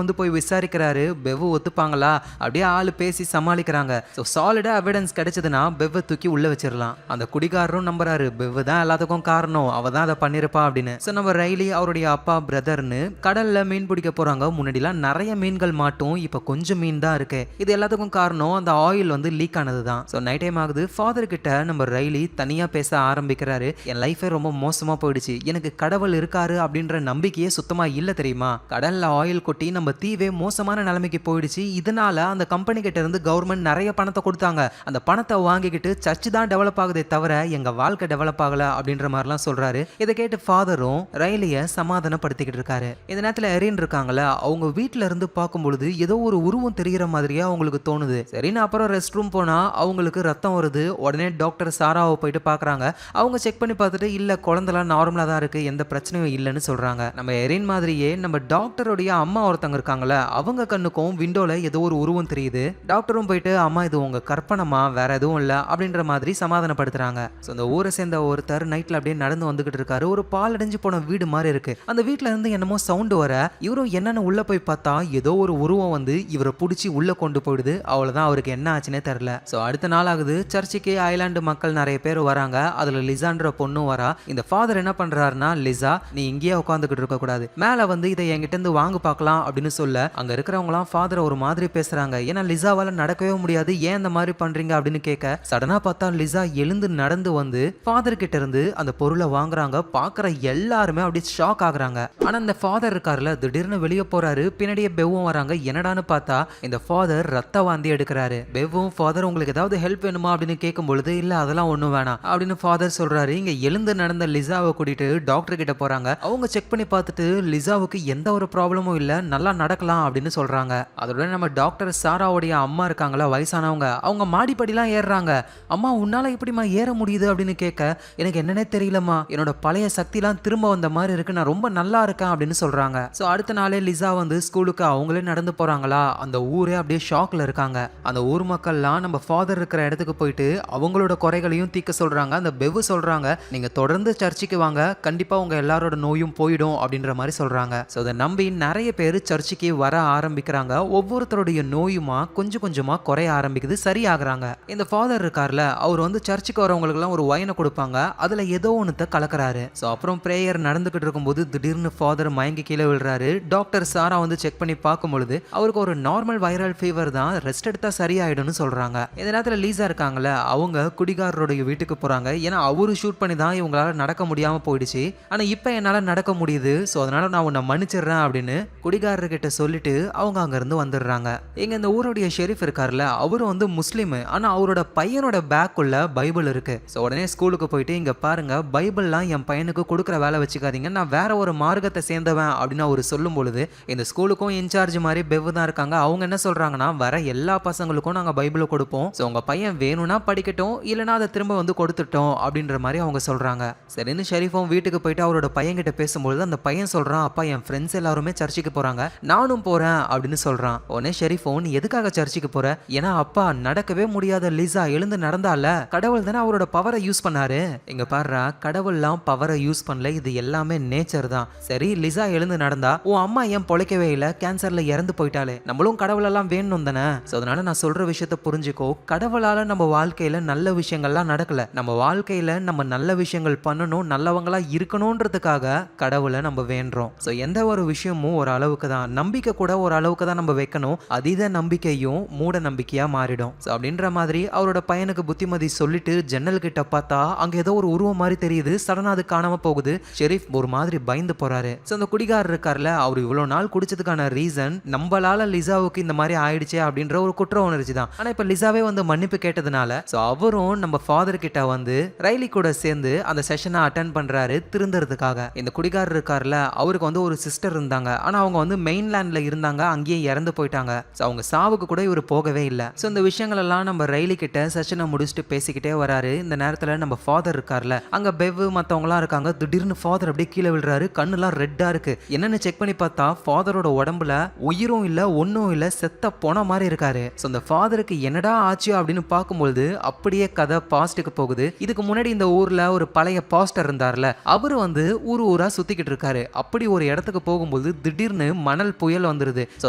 வந்து போய் விசாரிக்கிறாரு. பெவ் ஒத்துப்பாங்களா, அப்படியே ஆளு பேசி சமாளிக்கிறாங்க. ஸோ சாலிடா எவிடன்ஸ் கிடைச்சதுன்னா பெவ்வை தூக்கி உள்ள வச்சிடலாம். அந்த குடிகாரரும் நம்புறாரு, பெவ் தான் எல்லாத்துக்கும் காரணம், அவ தான் அதை பண்ணிருப்பா அப்படின்னு. ஸோ நம்ம ரயிலி அவருடைய அப்பா பிரதர்னு கடல்ல மீன் பிடிக்க போறாங்க. முன்னாடிலாம் நிறைய மீன்கள் மாட்டும், இப்ப கொஞ்சம் மீன் தான் இருக்கு. இது எல்லாத்துக்கும் காரணம் அந்த ஆயில் வந்து லீக் ஆனது தான். ஸோ நைட் டைம் ஆகுது. ஃபாதர் கிட்ட நம்ம ரயிலி தனியா பேச ஆரம்பிக்கிறாரு. என் லைஃபே ரொம்ப மோசமா போயிடுச்சு, எனக்கு கடவுள் இருக்காரு அப்படின்ற நம்பிக்கையே சுத்தமா இல்ல தெரியுமா. கடல்ல ஆயில் கொட்டி நம்ம தீவே மோசமான நிலைமைக்கு போயிடுச்சு. இதனால அந்த கம்பெனி கிட்ட இருந்து கவர்மெண்ட் நிறைய பணத்தை கொடுத்தாங்க. அந்த பணத்தை வாங்கிக்கிட்டு சர்ச் தான் டெவலப் ஆகுதே தவிர எங்க வாழ்க்கை டெவலப் ஆகல அப்படின்ற மாதிரிலாம் சொல்றாரு. இதை கேட்டு ஃபாதரும் ரயிலிய சமாதானப்படுத்திக்கிட்டு இருக்காரு. இந்த நேரத்துல எரின் இருக்காங்கல்ல, அவங்க வீட்டுல இருந்து பார்க்கும் பொழுது ஏதோ ஒரு உருவம் தெரிகிற மாதிரியா அவங்களுக்கு தோணுது. சரின்னு அப்புறம் ரெஸ்ட் ரூம் போனா அவங்களுக்கு ரத்தம் வருது. உடனே டாக்டர் சாராவை போயிட்டு பாக்குறாங்க. அவங்க செக் பண்ணி பார்த்துட்டு இல்ல, குழந்தைலாம் நார்மலா தான் இருக்கு, எந்த பிரச்சனையும் இல்லைன்னு சொல்றாங்க. நம்ம எரின் மாதிரியே நம்ம டாக்டருடைய அம்மா ஒருத்தங்க இருக்காங்கல்ல, அவங்க கண்ணுக்கும் விண்டோல ஏதோ ஒரு உருவம் தெரியுது. டாக்டரும் போயிட்டு அம்மா இது உங்க கற்பனமா, வேற எதுவும் இல்ல அப்படின்ற மாதிரி சமாதானப்படுத்துறாங்க. ஸோ இந்த ஊரை சேர்ந்த ஒருத்தர் நைட்ல அப்படியே நடந்து வந்துகிட்டு இருக்காரு. ஒரு பால் அடைஞ்சு போன வீடு மாதிரி இருக்கு. அந்த வீட்டுல இருந்து என்னமோ சவுண்ட் வர இவரும் என்னன்னு உள்ள போய் பார்த்தா ஏதோ ஒரு உருவம் வந்து இவரை பிடிச்சி உள்ள கொண்டு போயிடுது. அவ்வளவுதான், அவருக்கு என்ன ஆச்சுன்னே தெரியல. ஸோ அடுத்த நாள் ஆகுது. சர்ச்சுக்கு ஐலாண்டு மக்கள் நிறைய பேர் வராங்க. அதுல லிசான்ற பொண்ணும் வரா. இந்த ஃபாதர் என்ன பண்றாருன்னா, லிசா நீ இங்கேயே உட்காந்துக்கிட்டு இருக்க கூடாது, மேல வந்து இதை என்கிட்ட இருந்து வாங்க பார்க்கலாம் அப்படின்னு சொல்ல அங்க இருக்கிறவங்களாம் ஃபாதர் ஒரு மாதிரி பேசுறாங்க. ஏன்னா லிசாவால நடக்கவே முடியாது, ஏன் இந்த மாதிரி பண்றீங்க அப்படின்னு கேட்க சடனா பார்த்தா லிசா எழுந்து நடந்து வந்து ஃபாதர் கிட்ட இருந்து அந்த பொருளை வாங்குறாங்க. பாக்குற எல்லாருமே அப்படியே ஷாக் ஆகுறாங்க. ஆனா இந்த ஃபாதர் இருக்காருல, திடீர்னு வெளியே போறாரு. பின்னாடியே பெவ்வும் வராங்க. என்னடான்னு பார்த்தா இந்த ஃபாதர் ரத்த வாந்தி எடுக்கிறாரு. பெவ்வும் ஃபாதர் உங்களுக்கு ஏதாவது ஹெல்ப் வேணுமா அப்படின்னு கேட்கும் பொழுது இல்ல அதெல்லாம் ஒண்ணும் வேணாம் அப்படின்னு ஃபாதர் சொல்றாரு. இங்க எழுந்து நடந்த லிசாவை கூட்டிட்டு டாக்டர் கிட்ட போறாங்க. அவங்க செக் பண்ணி பார்த்துட்டு லிசாவுக்கு எந்த ஒரு ப்ராப்ளமும் இல்ல, நல்லா நடக்கலாம் அப்படின்னு சொல்றாங்க. அதோட நம்ம டாக்டர் சாராவுடைய அம்மா இருக்காங்களா, வயசானவங்க, அவங்க மாடிப்படிலாம் ஏறுறாங்க. அம்மா உன்னால எப்படிமா ஏற முடியுது அப்படின்னு கேட்க எனக்கு என்னன்னே தெரியலம்மா, என்னோட பழைய சக்திலாம் திரும்ப வந்த மாதிரி இருக்கு, நான் ரொம்ப நல்லா இருக்கேன் அப்படின்னு சொல்றாங்க. ஸோ அடுத்த நாளே லிசா வந்து ஸ்கூலுக்கு அவங்களே நடந்து போறாங்களா, அந்த ஊரே அப்படியே ஷாக்ல இருக்காங்க. அந்த ஊர் மக்கள்லாம் நம்ம ஃபாதர் இருக்கிற இடத்துக்கு போயிட்டு அவங்களோட குறைகளையும் தீர்க்க சொல்றாங்க. அந்த பெவ் சொல்றாங்க, நீங்க தொடர்ந்து சர்ச்சுக்கு வாங்க, கண்டிப்பா உங்க எல்லாரோட நோயும் போயிடும் அப்படின்ற மாதிரி சொல்றாங்க. ஸோ அதை நம்பி நிறைய பேர் சர்ச்சுக்கு வர ஆரம்பிக்கிறாங்க. ஒவ்வொருத்தருடைய நோயுமா கொஞ்சம் கொஞ்சமா குறைய ஆரம்பிக்குது, சரியாகிறாங்க. இந்த ஃபாதர் இருக்கார்ல, அவர் வந்து சர்ச்சுக்கு வரவங்களுக்குலாம் ஒரு ஒயினை கொடுப்பாங்க. அதுல ஏதோ ஒன்றுத்த கலக்கிறாரு. ஸோ அப்புறம் பிரேயர் நடந்துகிட்டு இருக்கும்போது திடீர்னு ஃபாதர் மயங்கி கீழே விழுறாரு. டாக்டர் சாரா வந்து செக் பண்ணி பார்க்கும் பொழுது அவருக்கு ஒரு நார்மல் வைரல் ஃபீவர் தான், ரெஸ்ட் எடுத்தா சரியாயிடும்னு சொல்றாங்க. இந்த நேரத்தில் லீசா இருக்காங்கல்ல, அவங்க குடிகாரருடைய வீட்டுக்கு போறாங்க. ஏன்னா அவரு ஷூட் பண்ணி தான் இவங்களால நடக்க முடியாம போயிடுச்சு. ஆனா இப்ப என்னால நடக்க முடியுது, ஸோ அதனால நான் உன்னை மன்னிச்சிடுறேன் அப்படின்னு குடிகாரர்கிட்ட சொல்லிட்டு அவங்க அங்க இருந்து வந்துடுறாங்க. எங்க இந்த ஊருடைய ஷெரீஃப் இருக்கார்ல, அவரும் வந்து முஸ்லீம். ஆனா அவரோட பையனோட பேக்குள்ள பைபிள் இருக்கு. ஸோ உடனே ஸ்கூலுக்கு போயிட்டு, இங்க பாருங்க, பைபிள்லாம் என் பையனுக்கு கொடுக்குற வேலை வச்சுக்காதீங்க, நான் வேற ஒரு மார்க்கத்தை சேர்ந்தவன் அப்படின்னு அவர் சொல்லும் பொழுது இந்த ஸ்கூலுக்கும் இன்சார்ஜ் மாதிரி பெவ் தான் இருக்காங்க. அவங்க என்ன சொல்றாங்கன்னா, வர எல்லா பசங்களுக்கும் நாங்க பைபிளை கொடுப்போம், ஸோ உங்க பையன் வேணும்னா படிக்கட்டும், இல்லைனா அதை திரும்ப வந்து கொடுத்துட்டோம் அப்படின்ற மாதிரி அவங்க சொல்றாங்க. சரின்னு ஷெரீஃபும் வீட்டுக்கு போயிட்டு அவரோட பையன் கிட்ட பேசும்பொழுது அந்த பையன் சொல்றான், அப்பா என் ஃப்ரெண்ட்ஸ் எல்லாருமே சர்ச்சுக்கு போறாங்க, நானும் போறேன் அப்படின்னு சொல்றான். உடனே ஷெரீஃபும், நீ எதுக்காக சர்ச்சுக்கு போற? ஏன்னா அப்பா நடக்கவே முடியாத லிசா எழுந்து நடந்தால கடவுள் தானே அவரோட பவரை யூஸ் பண்ணாரு. இங்க பாருடா, கடவுள்லாம் பவரை யூஸ் பண்ணல, இது எல்லாமே நேச்சர் தான். சரி, லிசா எழுந்து நடந்தா உன் அம்மா ஏன் பொழைக்கவே இல்லை, கேன்சர்ல இறந்து போயிட்டாலே, நம்மளும் கடவுள் எல்லாம் வேணும் தானே. ஸோ அதனால நான் சொல்ற விஷயத்த புரிஞ்சுக்கோ, கடவுளால நம்ம வாழ்க்கையில நல்ல விஷயங்கள்லாம் நடக்கல, நம்ம வாழ்க்கையில நம்ம நல்ல விஷயங்கள் பண்ணணும், நல்லவங்களா இருக்கணும்ன்றதுக்காக கடவுளை நம்ம வேண்டுறோம். ஸோ எந்த ஒரு விஷயமும் ஒரு அளவுக்கு தான், நம்பிக்கை கூட ஒரு அளவுக்கு தான் நம்ம வைக்கணும், அதீத நம்பிக்கையும் மூட நம்பிக்கையா மாறிடும். ஸோ அப்படின்ற மாதிரி அவரோட பையனுக்கு புத்திமதி சொல்லிட்டு ஜன்னல் கிட்ட பார்த்தா அங்க ஏதோ ஒரு உருவம் மாதிரி தெரியுது. சடனா அது காணாம போகுது. ஷெரீஃப் ஒரு மாதிரி பயந்து போறாரு. ஸோ அந்த குடிகாரர் இருக்கார்ல, அவர் இவ்வளவு நாள் குடிச்சதுக்கான ரீசன் நம்மளால லிசாவுக்கு இந்த மாதிரி ஆயிடுச்சே அப்படின்ற ஒரு குற்ற உணர்ச்சி தான். ஆனா இப்ப லிசாவே வந்து மன்னிப்பு கேட்டதுனால ஸோ அவரும் நம்ம ஃபாதர் கிட்ட வந்து ரைலி கூட சேர்ந்து அந்த செஷனை அட்டென்ட் பண்றாரு திருந்துறதுக்காக. இந்த குடிகாரர் இருக்கார்ல, அவருக்கு வந்து ஒரு சிஸ்டர் இருந்தாங்க. ஆனா அவங்க வந்து மெயின்லேண்ட்ல இருந்தாங்க, அங்கேயே இறந்து போயிட்டாங்க. ஸோ அவங்க சாவுக்கு கூட இவர் போகவே இல்லை. ஸோ இந்த விஷயங்கள் எல்லாம் நம்ம ரைலி கிட்ட செஷனை முடிச்சுட்டு பேசிக்கிட்டே வராரு. இந்த நேரத்தில் நம்ம ஃபாதர் இருக்கார்ல, அங்க பெவ் மற்றவங்களாம் இருக்காங்க. திடீர்னு ஃபாதர் அப்படியே கீழே விழுறாரு. கண்ணுலாம் ரெட்டா இருக்கு. என்னன்னு செக் பண்ணி பார்த்தா ஃபாதரோட உடம்புல உயிரும் இல்ல, ஒன்னும் இல்ல, செத்த போன மாதிரி இருக்காரு. ஸோ இந்த ஃபாதருக்கு என்னடா ஆச்சு அப்படின்னு பார்க்கும்போது அப்படியே கதை பாஸ்டுக்கு போகுது. இதுக்கு முன்னாடி இந்த ஊர்ல ஒரு பழைய பாஸ்டர் இருந்தார்ல, அவரு வந்து ஊரா சுத்திக்கிட்டு இருக்காரு. அப்படி ஒரு இடத்துக்கு போகும்போது திடீர்னு மணல் புயல் வந்துருது. ஸோ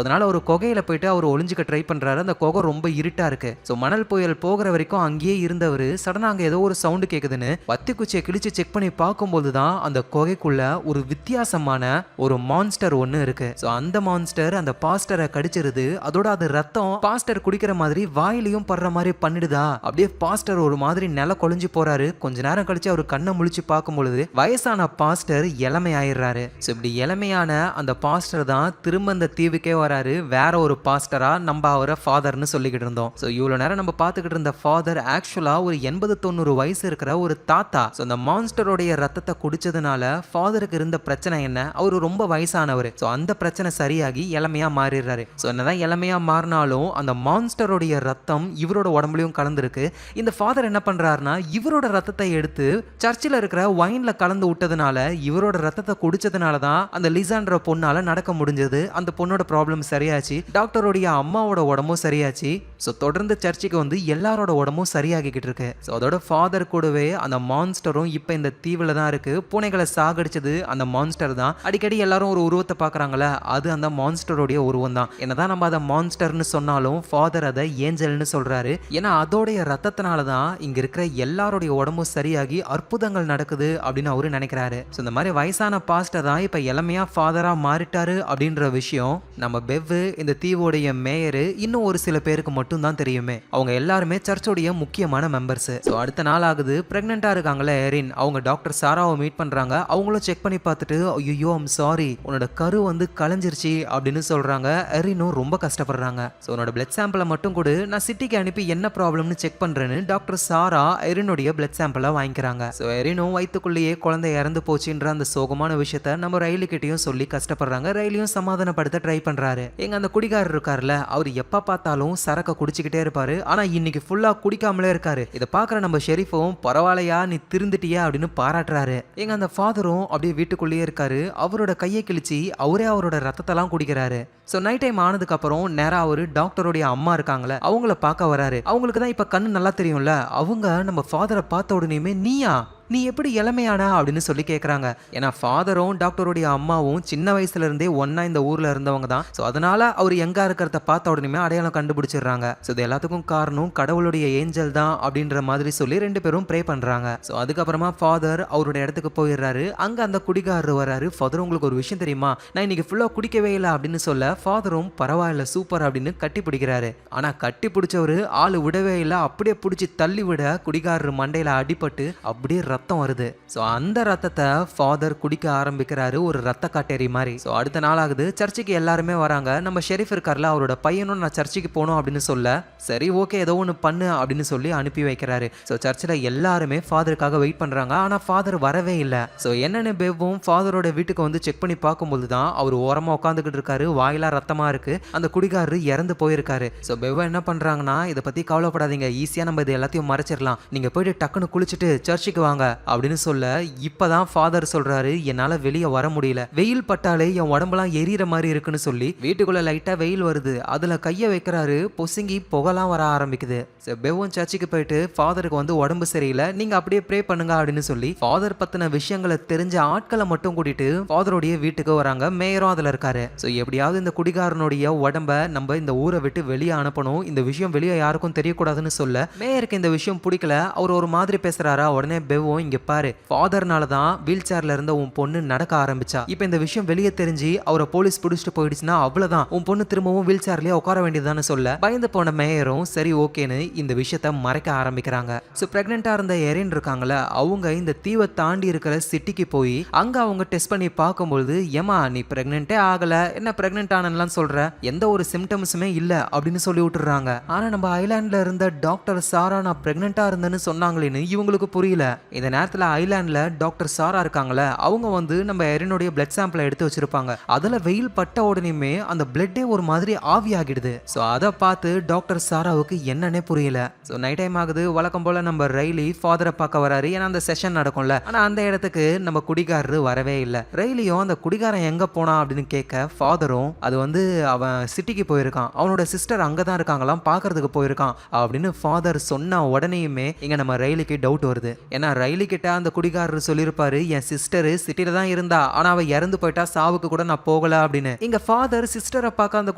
அதனால ஒரு குகையில போயிட்டு அவர் ஒளிஞ்சுக்க ட்ரை பண்றாரு. அந்த குகை ரொம்ப இருட்டா இருக்கு. ஸோ மணல் புயல் போகிற வரைக்கும் அங்கேயே இருந்தவர் சடனா அங்க ஏதோ ஒரு சவுண்டு கேக்குதுன்னு வத்தி குச்சியை கிழிச்சு செக் பண்ணி பார்க்கும்போது தான் அந்த குகைக்குள்ள ஒரு வித்தியாசமான ஒரு மான்ஸ்டர் ஒன்னு இருக்கு. ஸோ அந்த மான்ஸ்டர் அந்த பாஸ்டரை கடிச்சிருது. அதோட அது ரத்தம் பாஸ்டர் குடிக்கிற மாதிரி வாயிலையும் படுற மாதிரி பண்ணிடுதா. அப்படியே பாஸ்டர் ஒரு மாதிரி நில கொழிஞ்சு போறாரு. கொஞ்ச நேரம் கழிச்சு அவர் கண்ணை முழிச்சு பார்க்கும் பொழுது வயசான பாஸ்டர் இளமை ஆயிடுறாரு. ஸோ இப்படி இளமையான அந்த பாஸ்டர் தான் திரும்ப இந்த தீவுக்கே வராரு. வேற ஒரு பாஸ்டரா நம்ம அவரை ஃபாதர்னு சொல்லிக்கிட்டு இருந்தோம். ஸோ இவ்வளவு நேரம் நம்ம பார்த்துக்கிட்டு இருந்த ஃபாதர் ஆக்சுவலா ஒரு 80-90 வயசு இருக்கிற ஒரு தாத்தா. ஸோ அந்த மான்ஸ்டருடைய ரத்தத்தை குடிச்சதுனால ஃபாதருக்கு இருந்த பிரச்சனை என்ன, அவரு ரொம்ப வயசானவர். ஸோ அந்த பிரச்சனை சரியாகி இளமையா மாறிடுறாரு. ஸோ என்னதான் இளமையா மாறினாலும் அந்த மான்ஸ்டருடைய ரத்தம் இவரோட உடம்புலையும் கலந்துருக்கு. இந்த ஃபாதர் என்ன பண்றாருன்னா, இவரோட ரத்தத்தை எடுத்து சர்ச்சில் இருக்கிற வைன்ல கலந்து விட்டதுனால, இவரோட ரத்தத்தை குடிச்சதுனால தான் அந்த லிசான்ற பொண்ணால நடக்க முடிஞ்சது. அந்த பொண்ணோட ப்ராப்ளம் சரியாச்சு. டாக்டருடைய அம்மாவோட உடம்பும் சரியாச்சு. ஸோ தொடர்ந்து சர்ச்சுக்கு வந்து எல்லாரோட உடம்பும் சரியாகிக்கிட்டு இருக்கு. ஸோ அதோட ஃபாதர் கூடவே அந்த மான்ஸ்டரும் இப்போ இந்த தீவில் தான் இருக்கு. பூனைகளை சாகடிச்சது அந்த மான்ஸ்டர் தான். அடிக்கடி எல்லாரும் ஒரு உருவத்தை பார்க்குறாங்களே, அது அந்த மான்ஸ்டருடைய உருவம் தான். என்னதான் நம்ம அதை மான்ஸ்டர்னு சொன்னாலும் ஃபாதர் அதை ஏஞ்சல்னு சொல்றாரு. ஏன்னா அதோடைய ரத்தத்தினால தான் இங்க இருக்கிற எல்லாருடைய உடம்பும் சரியாகி அற்புதங்கள் நடக்குது அப்படின்னு அவரு நினைக்கிறாரு. ஸோ இந்த மாதிரி வயசான பாஸ்டர் தான் இப்போ இளமையா ஃபாதரா மாறிட்டாரு அப்படின்ற விஷயம் நம்ம பெவ், இந்த தீவோடைய மேயரு, இன்னும் ஒரு சில பேருக்கு மட்டும் தான் தெரியுமே. அவங்க எல்லாருமே சர்ச்சோடைய முக்கியமான மெம்பர்ஸ். ஸோ அடுத்த நாள் ஆகுது. பிரெக்னெண்டா இருக்காங்களே எரின், அவங்க டாக்டர் சாராவை மீட் பண்றாங்க. அவங்களும் செக் பண்ணி பார்த்துட்டு, ஐயோ ஐம் சாரி, உன்னோட கரு வந்து கலைஞ்சிருச்சு அப்படின்னு சொல்றாங்க. எரினும் ரொம்ப கஷ்டப்படுறாங்க. ஸோ உன்னோட பிளட் சாம்பிளை மட்டும் கூட நான் சிட்டிக்கு அனுப்பி என்ன ப்ராப்ளம்னு செக் பண்றேன்னு டாக்டர் சாரா எரினுடைய பிளட் சாம்பிளை வாங்கிக்கிறாங்க. ஸோ எரினும் வயிற்றுக்குள்ளேயே குழந்தை இறந்து போச்சுன்ற அந்த சோகமான விஷயத்த நம்ம ரயிலு கிட்டையும் சொல்லி கஷ்டப்படுறாங்க. ரயிலையும் சமாதானப்படுத்த ட்ரை பண்றாரு. எங்க அந்த குடிகாரர் இருக்காருல, அவர் எப்ப பார்த்தாலும் சரக்க குடிச்சுக்கிட்டே இருப்பாரு. ஆனா இன்னைக்கு ஃபுல்லா குடிக்காமலே இருக்காரு. இதை பார்க்குற நம்ம ஷெரீஃபும் பரவாயில்லையா, நீ திருந்துட்டியா அப்படின்னு பாராட்டுறாரு. எங்க அந்த ஃபாதரும் அப்படியே வீட்டுக்குள்ளேயே இருக்காரு. அவரோட கையை கிழிச்சு அவரே அவரோட ரத்தத்தெல்லாம் குடிக்கிறாரு. ஸோ நைட் டைம் ஆனதுக்கு அப்புறம் நேரா ஒரு டாக்டருடைய அம்மா இருக்காங்களே அவங்கள பார்க்க வராரு. அவங்களுக்கு தான் இப்ப கண்ணு நல்லா தெரியும்ல. அவங்க நம்ம ஃபாதரை பார்த்த உடனேயுமே நீயா நீ எப்படி இளமையான அப்படின்னு சொல்லி கேட்குறாங்க. ஏன்னா ஃபாதரும் டாக்டருடைய அம்மாவும் சின்ன வயசுல இருந்தே ஒன்னா இந்த ஊர்ல இருந்தவங்க தான். ஸோ அதனால அவர் எங்கா இருக்கிறத பார்த்த உடனே அடையாளம் கண்டுபிடிச்சிடுறாங்க. ஸோ இது எல்லாத்துக்கும் காரணம் கடவுளுடைய ஏஞ்சல் தான் அப்படின்ற மாதிரி சொல்லி 2 பேரும் ப்ரே பண்றாங்க. ஸோ அதுக்கப்புறமா ஃபாதர் அவருடைய இடத்துக்கு போயிடுறாரு. அங்க அந்த குடிகாரர் வராரு. ஃபாதர் உங்களுக்கு ஒரு விஷயம் தெரியுமா, நான் இன்னைக்கு ஃபுல்லா குடிக்கவே இல்லை அப்படின்னு சொல்ல ஃபாதரும் பரவாயில்ல சூப்பர் அப்படின்னு கட்டி பிடிக்கிறாரு. ஆனா கட்டி பிடிச்சவரு ஆளு விடவே இல்லை. அப்படியே பிடிச்சி தள்ளி விட குடிகாரர் மண்டையில அடிபட்டு அப்படியே ரத்தம் வருது. சோ அந்த ரத்தத்தை ஃபாதர் குடிக்க ஆரம்பிக்கிறாரு, ஒரு ரத்த காட்டேரி மாதிரி. சோ அடுத்த நாள் ஆகுது, சர்ச்சுக்கு எல்லாருமே வராங்க. நம்ம ஷெரீஃப் இருக்கார்ல, அவரோட பையனும் நான் சர்ச்சுக்கு போகணும் அப்படின்னு சொல்ல சரி ஓகே ஏதோ ஒன்று பண்ணு அப்படின்னு சொல்லி அனுப்பி வைக்கிறாரு. ஸோ சர்ச்சில் எல்லாருமே ஃபாதருக்காக வெயிட் பண்றாங்க. ஆனா ஃபாதர் வரவே இல்லை. ஸோ என்னென்ன பெவ்வும் ஃபாதரோட வீட்டுக்கு வந்து செக் பண்ணி பார்க்கும்போது தான் அவர் ஓரமா உட்காந்துக்கிட்டு இருக்காரு. வாயிலா ரத்தமா இருக்கு. அந்த குடிகாரரு இறந்து போயிருக்காரு. ஸோ பெவ் என்ன பண்றாங்கன்னா, இதை பத்தி கவலைப்படாதீங்க, ஈஸியா நம்ம இது எல்லாத்தையும் மறைச்சிடலாம், நீங்க போயிட்டு டக்குன்னு குளிச்சுட்டு சர்ச்சுக்கு வாங்க அப்படின்னு சொல்ல இப்பதான் ஃபாதர் சொல்றாரு, என்னால வெளியே வர முடியல, வெயில் பட்டாலே என் உடம்பெல்லாம் எரியற மாதிரி இருக்குன்னு சொல்லி வீட்டுக்குள்ள லைட்டா வெயில் வருது, அதுல கைய வைக்கிறாரு. பொசுங்கி புகலாம் வர ஆரம்பிக்குது. பெவும் சர்ச்சுக்கு போயிட்டு ஃபாதருக்கு வந்து உடம்பு சரியில்லை, நீங்க அப்படியே ப்ரே பண்ணுங்க அப்படின்னு சொல்லி ஃபாதர் பத்தின விஷயங்களை தெரிஞ்ச ஆட்களை மட்டும் கூட்டிட்டு ஃபாதருடைய வீட்டுக்கு வராங்க. மேயரும் அதுல இருக்காரு. சோ எப்படியாவது இந்த குடிகாரனுடைய உடம்ப நம்ம இந்த ஊரை விட்டு வெளியே அனுப்பணும், இந்த விஷயம் வெளியே யாருக்கும் தெரியக்கூடாதுன்னு சொல்ல மேயருக்கு இந்த விஷயம் பிடிக்கல. அவர் ஒரு மாதிரி பேசுறாரா. உடனே பெவும், இங்க பாரு, ஃபாதர்னால தான் வீல் சேர்ல இருந்த உன் பொண்ணு நடக்க ஆரம்பிச்சா, இப்ப இந்த விஷயம் வெளியே தெரிஞ்சு அவரை போலீஸ் பிடிச்சிட்டு போயிடுச்சுன்னா அவ்வளவுதான், உன் பொண்ணு திரும்பவும் வீல் சேர்லயே உட்கார வேண்டியதுதான்னு சொல்ல பயந்து போன மேயரும் சரி ஓகேன்னு இந்த விஷயத்த மறைக்க ஆரம்பிக்கிறாங்க. சோ பிரெக்னெண்டா இருந்த எரின் இருக்காங்களா, அவங்க இந்த தீவை தாண்டி இருக்கிற சிட்டிக்கு போய் அங்க அவங்க டெஸ்ட் பண்ணி பார்க்கும்போது, ஏமா நீ பிரெக்னென்ட்டே ஆகல, என்ன பிரெக்னென்ட் ஆனலாம் சொல்ற, எந்த ஒரு சிம்டம்ஸுமே இல்ல அப்படின்னு சொல்லி விட்டுறாங்க. ஆனா நம்ம ஐலாண்ட்ல இருந்த டாக்டர் சாரா நான் பிரெக்னென்ட்டா இருந்தேன்னு சொன்னாங்களேன்னு இவங்களுக்கு புரியல. இந்த நேரத்துல ஐலாண்ட்ல டாக்டர் சாரா இருக்காங்களே, அவங்க வந்து நம்ம எரினுடைய பிளட் சாம்பிளை எடுத்து வச்சிருப்பாங்க. அதுல வெயில் பட்ட உடனேயுமே அந்த பிளட்டே ஒரு மாதிரி ஆவி ஆகிடுது. சோ அதை பார்த்து டாக்டர் சாராவுக்கு என்னன்னே புரியல. சோ நைட் டைம் ஆகுது. வழக்கம் போல நம்ம ரைலி ஃபாதரை பார்க்க வராரு, ஏன்னா அந்த செஷன் நடக்கும்ல. ஆனா அந்த இடத்துக்கு நம்ம குடிகாரரு வரவே இல்லை. ரைலியும் அந்த குடிகாரன் எங்க போனா அப்படின்னு கேட்க ஃபாதரும் அது வந்து அவன் சிட்டிக்கு போயிருக்கான், அவனோட சிஸ்டர் அங்கதான் இருக்காங்களாம், பாக்குறதுக்கு போயிருக்கான் அப்படின்னு ஃபாதர் சொன்ன உடனேயுமே இங்க நம்ம ரைலிக்கு டவுட் வருது. ஏன்னா ரைலி கிட்ட அந்த குடிகாரர் சொல்லியிருப்பாரு, என் சிஸ்டர் சிட்டில தான் இருந்தா, ஆனா அவ இறந்து போயிட்டா, சாவுக்கு கூட நான் போகல அப்படின்னு. இங்க ஃபாதர் சிஸ்டரை பார்க்க அந்த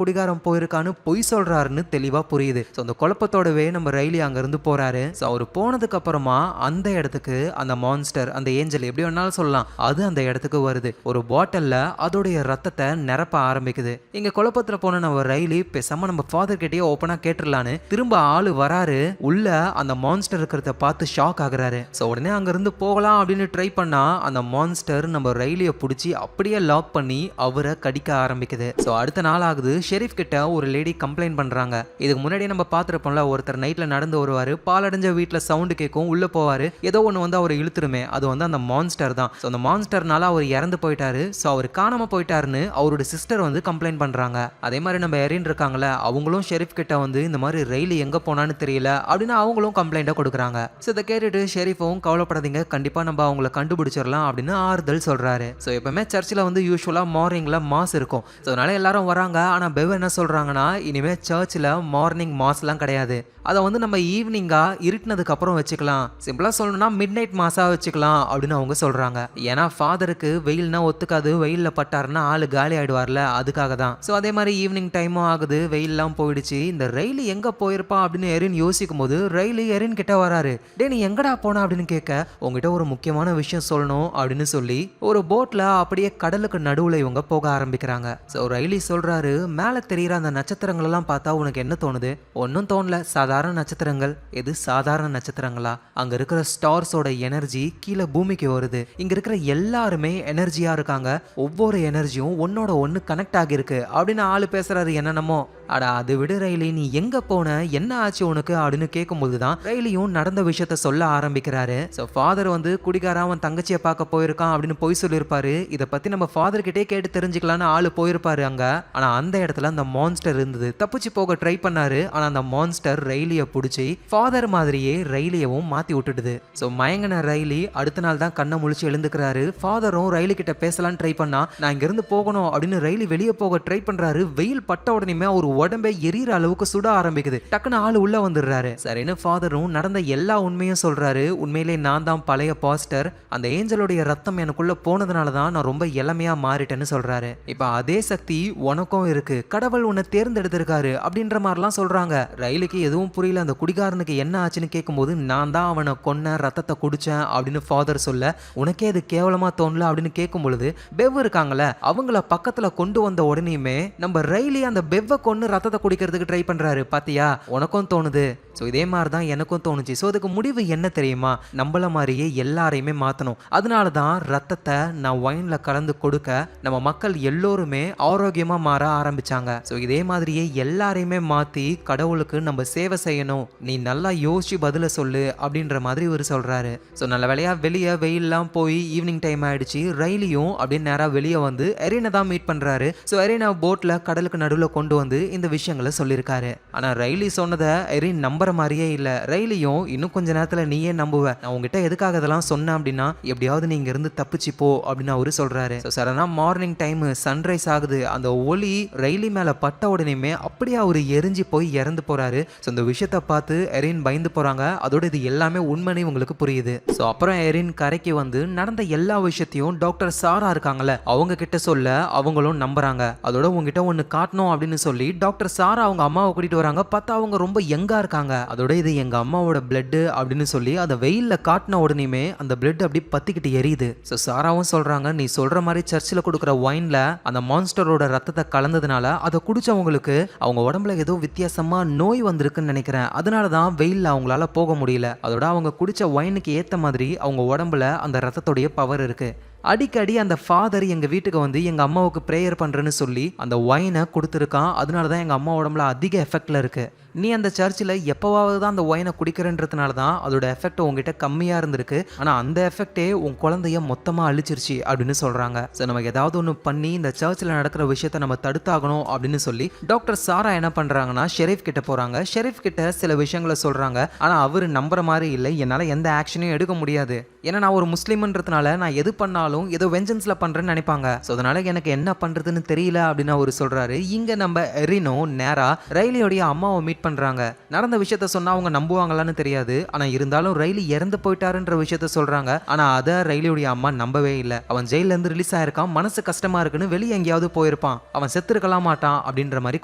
குடிகாரன் போயிருக்கான்னு பொய் சொல்றாருன்னு தெளிவா புரியுது. சோ அந்த குழப்பத்தோடவே நம்ம ரைலி அங்க இருந்து போறாரு. சோ அவர் போனதுக்கு அப்புறமா அந்த இடத்துக்கு அந்த மான்ஸ்டர், அந்த ஏஞ்சல் எப்படி வேணாலும் சொல்லலாம், அது அந்த இடத்துக்கு வருது. ஒரு பாட்டில்ல அதோடைய ரத்தத்தை நிரப்ப ஆரம்பிக்குது. இங்க குழப்பத்துல போன நம்ம ரைலி பேசாம நம்ம ஃபாதர் கிட்டயே ஓப்பனா கேட்டுடலான்னு திரும்ப ஆளு வராரு. உள்ள அந்த மான்ஸ்டர் இருக்கிறத பார்த்து ஷாக் ஆகுறாரு. சோ உடனே அங்க இருந்து போகலாம் அப்படின்னு ட்ரை பண்ணா அந்த மான்ஸ்டர் நம்ம ரைலியை பிடிச்சி அப்படியே லாக் பண்ணி அவரை கடிக்க ஆரம்பிக்குது. சோ அடுத்த நாள் ஆகுது. ஷெரீஃப் கிட்ட ஒரு லேடி கம்ப்ளைண்ட் பண்றாங்க. இதுக்கு முன்னாடி நம்ம பார்த்திருப்போம்ல, ஒருத்தர் நைட்ல நடந்து வருவாரு, பாலடைஞ்ச வீட்டுல சவுண்டு கேட்கும், உள்ள போவாரு, ஏதோ ஒண்ணு வந்து அவர் இழுத்துருமே, அது வந்து அந்த மான்ஸ்டர் தான். சோ அந்த மான்ஸ்டர்னால அவர் இறந்து போயிட்டாரு, சோ அவர் காணாம போயிட்டாருன்னு அவரோட சிஸ்டர் வந்து கம்ப்ளைண்ட் பண்றாங்க. அதே மாதிரி நம்ம எரின் இருக்காங்களே, அவங்களும் ஷெரீஃப் கிட்ட வந்து இந்த மாதிரி ரைலி எங்க போனான்னு தெரியல அப்படின்னு அவங்களும் கம்ப்ளைண்ட்டை கொடுக்குறாங்க. சோ இதை கேட்டுட்டு ஷெரீஃபும் கவலைப்படாதீங்க, கண்டிப்பா நம்ம அவங்கள கண்டுபிடிச்சிடலாம் அப்படின்னு ஆறுதல் சொல்றாரு. சோ எப்பவுமே சர்ச்சில் வந்து யூஸ்வலா மார்னிங்ல மாஸ் இருக்கும். ஸோ அதனால எல்லாரும் வராங்க. ஆனா பெவ் என்ன சொல்றாங்கன்னா, இனிமே சர்ச்சில் மார்னிங் மாஸ்லாம் கிடையாது, அதை வந்து நம்ம ஈவினிங்கா இருட்டினதுக்கு அப்புறம் வச்சுக்கலாம், சிம்பிளா சொல்லணும்னா மிட் நைட் மாசா வச்சுக்கலாம் அப்படின்னு அவங்க சொல்றாங்க. ஏன்னா ஃபாதருக்கு வெயில்னா ஒத்துக்காது, வெயில்ல பட்டாருன்னா ஆளு காலி ஆயிடுவார்ல, அதுக்காக தான். ஸோ அதே மாதிரி ஈவினிங் டைமும் ஆகுது, வெயில்லாம் போயிடுச்சு. இந்த ரயிலி எங்க போயிருப்பான் அப்படின்னு எரின் யோசிக்கும் போது ரயிலி எரின் கிட்ட வராரு. டே நீ எங்கடா போனா அப்படின்னு கேட்க, உங்ககிட்ட ஒரு முக்கியமான விஷயம் சொல்லணும் அப்படின்னு சொல்லி ஒரு போட்ல அப்படியே கடலுக்கு நடுவுல இவங்க போக ஆரம்பிக்கிறாங்க. ஸோ ரயிலி சொல்றாரு, மேல தெரியுற அந்த நட்சத்திரங்கள் எல்லாம் பார்த்தா உனக்கு என்ன தோணுது? ஒன்னும் தோணல, சாதாரண நட்சத்திரங்கள். எது சாதாரண நட்சத்திரங்களா? அங்க இருக்கிற ஸ்டார்ஸோட எனர்ஜி கீழே பூமிக்கு வருது, இங்க இருக்கிற எல்லாருமே எனர்ஜியா இருக்காங்க, ஒவ்வொரு எனர்ஜியும் ஒன்னோட ஒன்னு கனெக்ட் ஆகிருக்கு அப்படின்னு ஆளு பேசுறாரு என்னென்னமோ. அடா அது விடு ரயிலி, நீ எங்க போன, என்ன ஆச்சு உனக்கு அப்படின்னு கேட்கும்போது தான் ரயிலியும் நடந்த விஷயத்த சொல்ல ஆரம்பிக்கிறாரு. ஸோ ஃபாதர் வந்து குடிகார அவன் தங்கச்சியை பார்க்க போயிருக்கான் அப்படின்னு போய் சொல்லியிருப்பாரு. இதை பத்தி நம்ம ஃபாதர் கிட்டே கேட்டு தெரிஞ்சுக்கலான்னு ஆளு போயிருப்பாரு அங்க. ஆனா அந்த இடத்துல அந்த மான்ஸ்டர் இருந்தது, தப்பிச்சு போக ட்ரை பண்ணாரு. ஆனா அந்த மான்ஸ்டர் ரயிலியை பிடிச்சி ஃபாதர் மாதிரியே ரயிலியவும் மாத்தி விட்டுடுது. ஸோ மயங்கின ரயிலி அடுத்த நாள் தான் கண்ணை முழிச்சு எழுந்துக்கிறாரு. ஃபாதரும் ரயிலி கிட்ட பேசலான்னு ட்ரை பண்ணா, நான் இங்க இருந்து போகணும் அப்படின்னு ரயிலி வெளியே போக ட்ரை பண்றாரு. வெயில் பட்ட உடனே அவர் உடம்பே எரியற அளவுக்கு சுட ஆரம்பிக்குது. டக்குன்னு ஆளு உள்ள வந்துடுறாரு. சரின்னு ஃபாதரும் நடந்த எல்லா உண்மையும் சொல்றாரு. உண்மையிலே நான் தான் பழைய பாஸ்டர். அந்த ஏஞ்சலுடைய ரத்தம் எனக்குள்ள போனதுனால தான் நான் ரொம்ப இளமையா மாறிட்டேன்னு சொல்றாரு. இப்ப அதே சக்தி உனக்கும் இருக்கு. கடவுள் உன்னை தேர்ந்தெடுத்திருக்காரு அப்படின்ற மாதிரிலாம் சொல்றாங்க. ரயிலுக்கு எதுவும் புரியல. அந்த குடிகாரனுக்கு என்ன ஆச்சுன்னு கேட்கும்போது நான் தான் அவனை கொன்ன, ரத்தத்தை குடிச்சேன் அப்படின்னு ஃபாதர் சொல்ல, உனக்கே அது கேவலமா தோணல அப்படின்னு கேட்கும் பொழுது பெவ் இருக்காங்கல்ல அவங்கள பக்கத்துல கொண்டு வந்த உடனேயுமே நம்ம ரயிலே அந்த பெவ்வை கொண்டு ரத்தத்தை குடிக்கிறதுக்கு ட்ரை பண்றாரு. பாத்தியா, உனக்கும் தோணுது. ஸோ இதே மாதிரி தான் எனக்கும் தோணுச்சு. ஸோ அதுக்கு முடிவு என்ன தெரியுமா, நம்மள மாதிரியே எல்லாரையுமே மாற்றணும். அதனால தான் ரத்தத்தை நான் ஒயினில் கலந்து கொடுக்க நம்ம மக்கள் எல்லோருமே ஆரோக்கியமாக மாற ஆரம்பிச்சாங்க. ஸோ இதே மாதிரியே எல்லாரையுமே மாற்றி கடவுளுக்கு நம்ம சேவை செய்யணும். நீ நல்லா யோசிச்சு பதில சொல்லு அப்படின்ற மாதிரி இவர் சொல்றாரு. ஸோ நல்ல வேலையா வெளியே வெயிலெலாம் போய் ஈவினிங் டைம் ஆயிடுச்சு. ரயிலையும் அப்படின்னு நேராக வெளியே வந்து எரினை தான் மீட் பண்ணுறாரு. ஸோ எரினை போட்டில் கடலுக்கு நடுவில் கொண்டு வந்து இந்த விஷயங்களை சொல்லியிருக்காரு. ஆனால் ரயிலி சொன்னதை எரின் நம்புற மாதிரியே இல்லை. ரயிலையும் இன்னும் கொஞ்ச நேரத்தில் நீயே நம்புவ, நான் உங்ககிட்ட எதுக்காக இதெல்லாம் சொன்னேன் அப்படின்னா எப்படியாவது நீங்க இருந்து தப்பிச்சு போ அப்படின்னு அவரு சொல்றாரு. சடனா மார்னிங் டைம் சன்ரைஸ் ஆகுது. அந்த ஒளி ரயிலி மேல பட்ட உடனேயுமே அப்படியே அவரு எரிஞ்சு போய் இறந்து போறாரு. ஸோ இந்த விஷயத்தை பார்த்து எரின் பயந்து போறாங்க. அதோட இது எல்லாமே உண்மைன்னு உங்களுக்கு புரியுது. ஸோ அப்புறம் எரின் கரைக்கு வந்து நடந்த எல்லா விஷயத்தையும் டாக்டர் சாரா இருக்காங்கல்ல அவங்க கிட்ட சொல்ல அவங்களும் நம்புறாங்க. அதோட உங்ககிட்ட ஒன்று காட்டணும் அப்படின்னு சொல்லி டாக்டர் சாரா அவங்க அம்மாவை கூட்டிட்டு வராங்க. பார்த்தா அவங்க ரொம்ப யங்கா இருக்காங்க. அதோட இது எங்க அம்மாவோட பிளட் அப்படின்னு சொல்லி அதை வெயில்ல காட்டின உடனேயுமே அந்த பிளட் அப்படி பத்திக்கிட்டு எரியுது. ஸோ சாராவும் சொல்றாங்க, நீ சொல்ற மாதிரி சர்ச்சில் கொடுக்குற ஒயின்ல அந்த மான்ஸ்டரோட ரத்தத்தை கலந்ததுனால அதை குடிச்சவங்களுக்கு அவங்க உடம்புல ஏதோ வித்தியாசமா நோய் வந்திருக்குன்னு நினைக்கிறேன். அதனால தான் வெயில்ல அவங்களால போக முடியல. அதோட அவங்க குடிச்ச ஒயினுக்கு ஏத்த மாதிரி அவங்க உடம்புல அந்த ரத்தத்தோடைய பவர் இருக்கு. அடிக்கடி அந்த ஃபாதர் எங்கள் வீட்டுக்கு வந்து எங்கள் அம்மாவுக்கு ப்ரேயர் பண்ணுறேன்னு சொல்லி அந்த ஒயினை கொடுத்துருக்கான். அதனால தான் எங்கள் அம்மா உடம்புல அதிக எஃபெக்டில் இருக்குது. நீ அந்த சர்ச்சில் எப்போவாவது தான் அந்த ஒயினை குடிக்கிறன்றதுனால தான் அதோட எஃபெக்ட் உங்ககிட்ட கம்மியாக இருந்திருக்கு. ஆனால் அந்த எஃபெக்டே உன் குழந்தைய மொத்தமாக அழிச்சிருச்சு அப்படின்னு சொல்கிறாங்க. ஸோ நம்ம ஏதாவது ஒன்று பண்ணி இந்த சர்ச்சில் நடக்கிற விஷயத்தை நம்ம தடுத்தாகணும் அப்படின்னு சொல்லி டாக்டர் சாரா என்ன பண்ணுறாங்கன்னா ஷெரீஃப் கிட்ட போகிறாங்க. ஷெரீஃப் கிட்ட சில விஷயங்களை சொல்கிறாங்க. ஆனால் அவர் நம்புற மாதிரி இல்லை. என்னால் எந்த ஆக்ஷனையும் எடுக்க முடியாது. ஏன்னா நான் ஒரு முஸ்லீம்ன்றதுனால நான் எது பண்ணாலும் ஏதோ வெஞ்சன்ஸில் பண்ணுறேன்னு நினைப்பாங்க. ஸோ அதனால எனக்கு என்ன பண்ணுறதுன்னு தெரியல அப்படின்னு அவர் சொல்கிறாரு. இங்கே நம்ம எரினோ நேராக ரயிலியோடைய அம்மாவை மீட் பண்றாங்க. நடந்த விஷயத்த சொன்னா அவங்க நம்புவாங்களான்னு தெரியாது. ஆனா இருந்தாலும் ரயிலி இறந்து போயிட்டாருன்ற விஷயத்த சொல்றாங்க. ஆனா அத ரயிலியோடைய அம்மா நம்பவே இல்லை. அவன் ஜெயில இருந்து ரிலீஸ் ஆயிருக்கான், மனசு கஷ்டமா இருக்குன்னு வெளியே எங்கேயாவது போயிருப்பான், அவன் செத்துருக்கலாம் மாட்டான் அப்படின்ற மாதிரி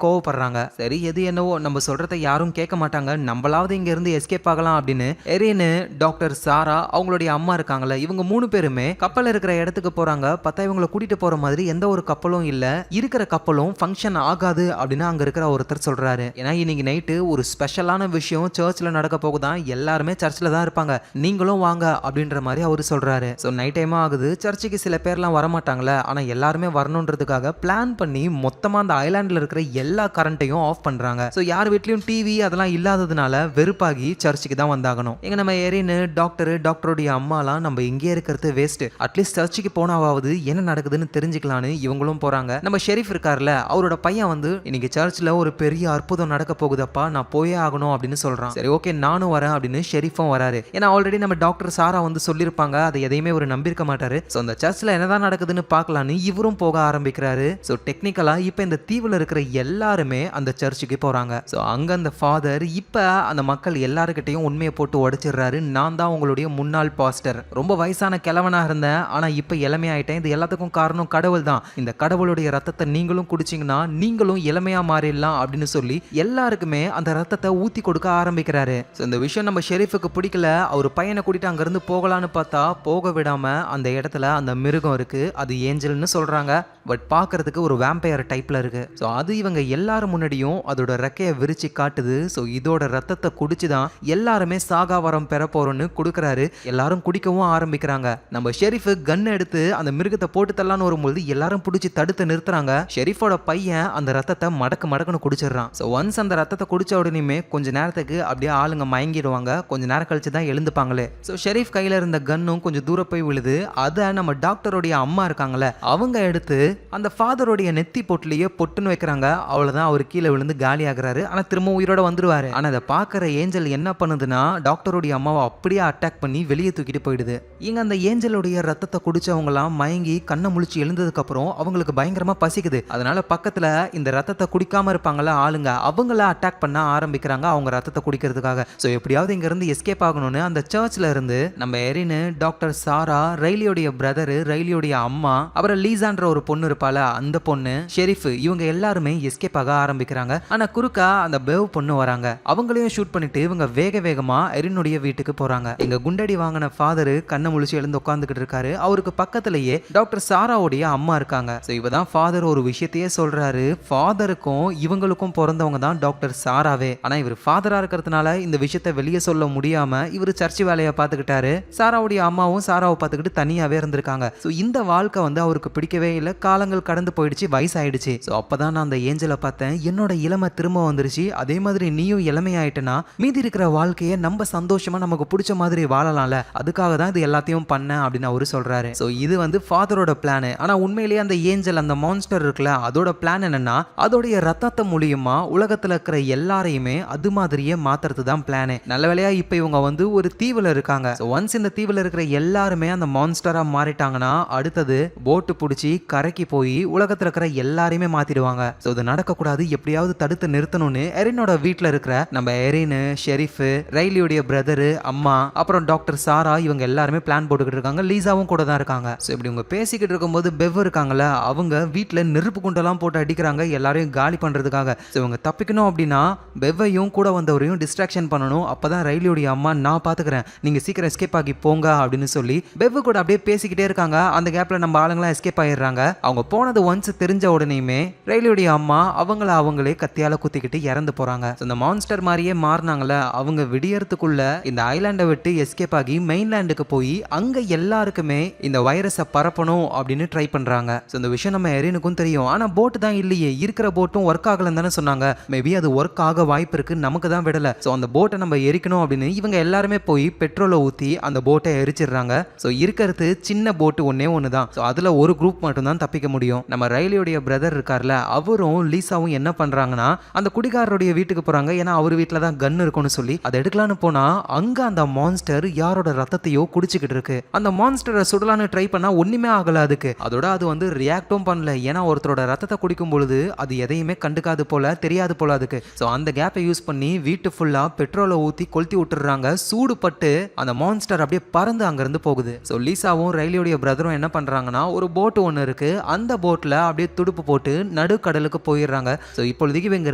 கோவப்படுறாங்க. சரி எது என்னவோ நம்ம சொல்றதை யாரும் கேட்க மாட்டாங்க, நம்மளாவது இங்க இருந்து எஸ்கேப் ஆகலாம் அப்படின்னு எரின்னு டாக்டர் சாரா அவங்களுடைய அம்மா இருக்காங்கல்ல இவங்க 3 பேருமே கப்பல் இருக்கிற இடத்துக்கு போறாங்க. பார்த்தா இவங்களை கூட்டிட்டு போற மாதிரி எந்த ஒரு கப்பலும் இல்ல. இருக்கிற கப்பலும் ஃபங்க்ஷன் ஆகாது அப்படின்னு அங்க இருக்கிற ஒருத்தர் சொல்றாரு. ஏன்னா இன்னைக்கு நைட்டு ஒரு ஸ்பெஷலான விஷயம் சர்ச்சில் நடக்க போகுதான், எல்லாருமே சர்ச்சில் தான் இருப்பாங்க, நீங்களும் வாங்க அப்படின்ற மாதிரி அவரு சொல்றாரு. ஸோ நைட் டைம் ஆகுது. சர்ச்சுக்கு சில பேர்லாம் வரமாட்டாங்களே, ஆனால் எல்லாருமே வரணுன்றதுக்காக பிளான் பண்ணி மொத்தமாக அந்த ஐலாண்டில் இருக்கிற எல்லா கரண்ட்டையும் ஆஃப் பண்றாங்க. ஸோ யார் வீட்லையும் டிவி அதெல்லாம் இல்லாததுனால வெறுப்பாகி சர்ச்சுக்கு தான் வந்தாகணும். எங்க நம்ம எரின்னு டாக்டருடைய அம்மாலாம் நம்ம இங்கே இருக்கிறது வேஸ்ட், அட்லீஸ்ட் சர்ச்சுக்கு போனாவது என்ன நடக்குதுன்னு தெரிஞ்சுக்கலான்னு இவங்களும் போறாங்க. நம்ம ஷெரீஃப் இருக்கார்ல அவரோட பையன் வந்து இன்னைக்கு சர்ச்சில் ஒரு பெரிய அற்புதம் நடக்க போகுதப்பா, நான் போயே ஆகணும் அப்படின்னு சொல்றான். சரி ஓகே நானும் வரேன் அப்படின்னு ஷெரீஃபும் வராரு. ஏன்னா ஆல்ரெடி நம்ம டாக்டர் சாரா வந்து சொல்லியிருப்பாங்க, அதை எதையுமே ஒரு நம்பியிருக்க மாட்டாரு. ஸோ அந்த சர்ச்சில் என்னதான் நடக்குதுன்னு பார்க்கலான்னு இவரும் போக ஆரம்பிக்கிறாரு. ஸோ டெக்னிக்கலா இப்போ இந்த தீவில் இருக்கிற எல்லாருமே அந்த சர்ச்சுக்கு போறாங்க. ஸோ அங்க அந்த ஃபாதர் இப்போ அந்த மக்கள் எல்லாருக்கிட்டையும் உண்மையை போட்டு உடைச்சிடுறாரு. நான் தான் உங்களுடைய முன்னாள் பாஸ்டர், ரொம்ப வயசான கிழவனா இருந்தேன், ஆனா இப்போ இளமையாயிட்டேன். இது எல்லாத்துக்கும் காரணம் கடவுள் தான். இந்த கடவுளுடைய ரத்தத்தை நீங்களும் குடிச்சிங்கன்னா நீங்களும் இளமையா மாறிடலாம் அப்படின்னு சொல்லி எல்லாருக்குமே அந்த ரத்தத்தை ஊத்தி கொடுக்க ஆரம்பிக்கிறாரு. இந்த விஷயம் நம்ம ஷெரீஃபுக்கு பிடிக்கல. அவர் பையனை கூட்டிட்டு அங்கிருந்து போகலான்னு பார்த்தா போக விடாம அந்த இடத்துல அந்த மிருகம் இருக்கு. அது ஏஞ்சல்னு சொல்றாங்க. பட் பார்க்கறதுக்கு ஒரு வேம்பயர் டைப்ல இருக்கு. ஸோ அது இவங்க எல்லாரும் முன்னாடியும் அதோட ரெக்கையை விரிச்சு காட்டுது. ஸோ இதோட ரத்தத்தை குடிச்சுதான் எல்லாருமே சாகா வரம் பெற போறோம்னு கொடுக்குறாரு. எல்லாரும் குடிக்கவும் ஆரம்பிக்கிறாங்க. நம்ம ஷெரீஃப் கன் எடுத்து அந்த மிருகத்தை போட்டு தரலான்னு வரும்போது எல்லாரும் பிடிச்சி தடுத்து நிறுத்துறாங்க. ஷெரீஃபோட பையன் அந்த ரத்தத்தை மடக்குன்னு குடிச்சிடறான். ஸோ ஒன்ஸ் அந்த ரத்தத்தை குடிச்ச உடனே கொஞ்ச நேரத்துக்கு அப்படியே ஆளுங்க மயங்கிடுவாங்க. கொஞ்ச நேரம் கழிச்சு தான் எழுந்துப்பாங்களே. ஸோ ஷெரீஃப் கையில இருந்த கன்னும் கொஞ்சம் தூரம் போய் விழுது. அதை நம்ம டாக்டருடைய அம்மா இருக்காங்களே அவங்க எடுத்து அந்த ஃபாதருடைய நெத்தி பொட்டிலேயே பொட்டுன்னு வைக்கிறாங்க. அவ்வளவுதான், அவர் கீழே விழுந்து காலி ஆகுறாரு. ஆனா திரும்ப உயிரோட வந்துருவாரு. ஆனா அதை பார்க்குற ஏஞ்சல் என்ன பண்ணுதுன்னா டாக்டருடைய அம்மாவை அப்படியே அட்டாக் பண்ணி வெளியே தூக்கிட்டு போயிடுது. இங்க அந்த ஏஞ்சலுடைய ரத்தத்தை குடிச்சவங்கலாம் மயங்கி கண்ணை முழிச்சு எழுந்ததுக்கு அப்புறம் அவங்களுக்கு பயங்கரமா பசிக்குது. அதனால பக்கத்துல இந்த ரத்தத்தை குடிக்காம இருப்பாங்கல்ல ஆளுங்க, அவங்கள அட்டாக் பண்ண ஆரம்பிக்கிறாங்க அவங்க ரத்தத்தை குடிக்கிறதுக்காக. சோ எப்படியாவது இங்க இருந்து எஸ்கேப் ஆகணும்னு அந்த சர்ச்ல இருந்து நம்ம எரின், டாக்டர் சாரா, ரைலியோடைய பிரதர், ரைலியோடைய அம்மா, அப்புறம் லீசான்ற ஒரு பொண்ணு இருப்பால அந்த பொண்ணு, ஷெரீஃப், இவங்க எல்லாருமே எஸ்கேப் ஆக ஆரம்பிக்கிறாங்க. ஆனா குறுக்கா அந்த பெவ் பொண்ணு வராங்க. அவங்களையும் ஷூட் பண்ணிட்டு இவங்க வேக வேகமா எரினுடைய வீட்டுக்கு போறாங்க. எங்க குண்டடி வாங்கின ஃபாதர் கண்ணை முழிச்சு எழுந்து உட்கார்ந்துகிட்டு இருக்காரு. அவருக்கு பக்கத்திலேயே டாக்டர் சாராவுடைய அம்மா இருக்காங்க. சோ இவதான் ஃபாதர் ஒரு விஷயத்தையே சொல்றாரு. ஃபாதருக்கும் இவங்களுக்கும் பிறந்தவங்க தான் டாக்டர் சாராவே. ஆனா இவர் ஃபாதரா இருக்கிறதுனால இந்த விஷயத்தை வெளியே சொல்ல முடியாம இவர் சர்ச் வேலையை பார்த்துக்கிட்டாரு. சாராவுடைய அம்மாவும் சாராவை பார்த்துக்கிட்டு தனியாவே இருந்திருக்காங்க. சோ இந்த வாழ்க்கை வந்து அவருக்கு பிடிக்கவே இல்லை. காலங்கள் கடந்து போயிடுச்சு, வயசாயிடுச்சு. சோ அப்பதான் நான் அந்த ஏஞ்சலை பார்த்தேன். என்னோட இளமை திரும்ப வந்துருச்சு. அதே மாதிரி நீயும் இளமையாயிட்டனா மீதி இருக்கிற வாழ்க்கையை நம்ம சந்தோஷமா நமக்கு பிடிச்ச மாதிரி வாழலாம்ல, அதுக்காக தான் இது எல்லாத்தையும் பண்ண அப்படின்னு அவரு சொல்றாரு. சோ இது வந்து ஃபாதரோட பிளான். ஆனா உண்மையிலேயே அந்த ஏஞ்சல், அந்த மான்ஸ்டர் இருக்குல்ல, அதோட பிளான் என்னன்னா அதோடைய ரத்தத்தை மூலியமா உலகத்துல இருக்கிற எல்லாரையுமே அது மாதிரியே மாத்துறது தான் பிளான். நல்ல வேளையா இப்ப இவங்க வந்து ஒரு தீவுல இருக்காங்க. ஒன்ஸ் இந்த தீவுல இருக்கிற எல்லாருமே அந்த மான்ஸ்டரா மாறிட்டாங்கன்னா அடுத்தது போட்டு பிடிச்சி கரைக்கு போய் உலகத்துல இருக்கிற எல்லாரையுமே மாத்திடுவாங்க. சோ இது நடக்க கூடாது, எப்படியாவது தடுத்து நிறுத்தணும்னு எரினோட வீட்டுல இருக்கிற நம்ம எரின், ஷெரீஃப், ரைலியோடைய பிரதர், அம்மா, அப்புறம் டாக்டர் சாரா, இவங்க எல்லாருமே பிளான் போட்டுக்கிட்டு இருக்காங்க. லீசாவும் கூட தான் இருக்காங்க. சோ இப்படி இவங்க பேசிக்கிட்டு இருக்கும்போது பெவ் இருக்காங்கல்ல, அவங்க வீட்டுல நெருப்பு குண்டெல்லாம் போட்டு அடிக்கிறாங்க எல்லாரையும் காலி பண்றதுக்காக. சோ இவங்க தப்பிக்கணும் அப்படின்னா பெவ்வையும் கூட வந்தவரையும் டிஸ்ட்ராக்ஷன் பண்ணணும். அப்பதான் ரைலியோடைய அம்மா நான் பாத்துக்கிறேன், நீங்க சீக்கிரம் எஸ்கேப் ஆகி போங்க அப்படின்னு சொல்லி பெவ் கூட அப்படியே பேசிக்கிட்டே இருக்காங்க. அந்த கேப்ல நம்ம ஆளுங்களாம் எஸ்கேப் ஆயிடுறாங்க. அவங்க போனது ஒன்ஸ் தெரிஞ்ச உடனேயுமே ரைலியோடைய அம்மா அவங்களே கத்தியால குத்திக்கிட்டு இறந்து போறாங்க. இந்த மான்ஸ்டர் மாதிரியே மாறினாங்கல்ல, அவங்க விடியறதுக்குள்ள இந்த ஐலாண்டை விட்டு எஸ்கேப் ஆகி மெயின்லேண்டுக்கு போய் அங்க எல்லாருக்குமே இந்த வைரஸை பரப்பணும் அப்படின்னு ட்ரை பண்றாங்க. இந்த விஷயம் நம்ம எரினுக்கும் தெரியும். ஆனா போட் தான் இல்லையே, இருக்கிற போட்டும் ஒர்க் ஆகலன்னு தானே சொன்னாங்க. மேபி அது ஒர்க் ஆக வாய்ப்பு இருக்கு, நமக்கு தான் விடல. சோ அந்த போட்டை நம்ம எரிக்கணும் அப்படின்னு இவங்க எல்லாருமே போய் பெட்ரோலை ஊத்தி அந்த போட்டை எரிச்சிடுறாங்க. சோ இருக்கிறது சின்ன போட்டு ஒன்னே ஒண்ணுதான். சோ அதுல ஒரு குரூப் மட்டும் தான் தப்பிக்க முடியும். நம்ம ரைலியோடைய பிரதர் இருக்கார்ல, அவரும் லீசாவும் என்ன பண்றாங்கன்னா அந்த குடிகாரருடைய வீட்டுக்கு போறாங்க. ஏன்னா அவர் வீட்டுல தான் கன் இருக்கும்னு சொல்லி அதை எடுக்கலான்னு போனா அங்க அந்த மான்ஸ்டர் யாரோட ரத்தத்தையோ குடிச்சுக்கிட்டு இருக்கு. அந்த மான்ஸ்டரை சுடலான்னு ட்ரை பண்ணா ஒண்ணுமே ஆகல அதுக்கு. அதோட அது வந்து ரியாக்டும் பண்ணல. ஏன்னா ஒருத்தரோட ரத்தத்தை குடிக்கும் பொழுது அது எதையுமே கண்டுக்காது போல, தெரியாது போல அதுக்கு. சோ அந்த கேப்பை யூஸ் பண்ணி வீட்டு ஃபுல்லா பெட்ரோலை ஊத்தி கொளுத்தி விட்டுறாங்க. சூடு பட்டு அந்த மான்ஸ்டர் அப்படியே பறந்து அங்க இருந்து போகுது. சோ லீசாவும் ரைலியோடைய பிரதரும் என்ன பண்றாங்கன்னா ஒரு போட் ஒன்னு இருக்கு, அந்த போட்ல அப்படியே துடுப்பு போட்டு நடு கடலுக்கு போயிடுறாங்க. சோ இப்பொழுதைக்கு இவங்க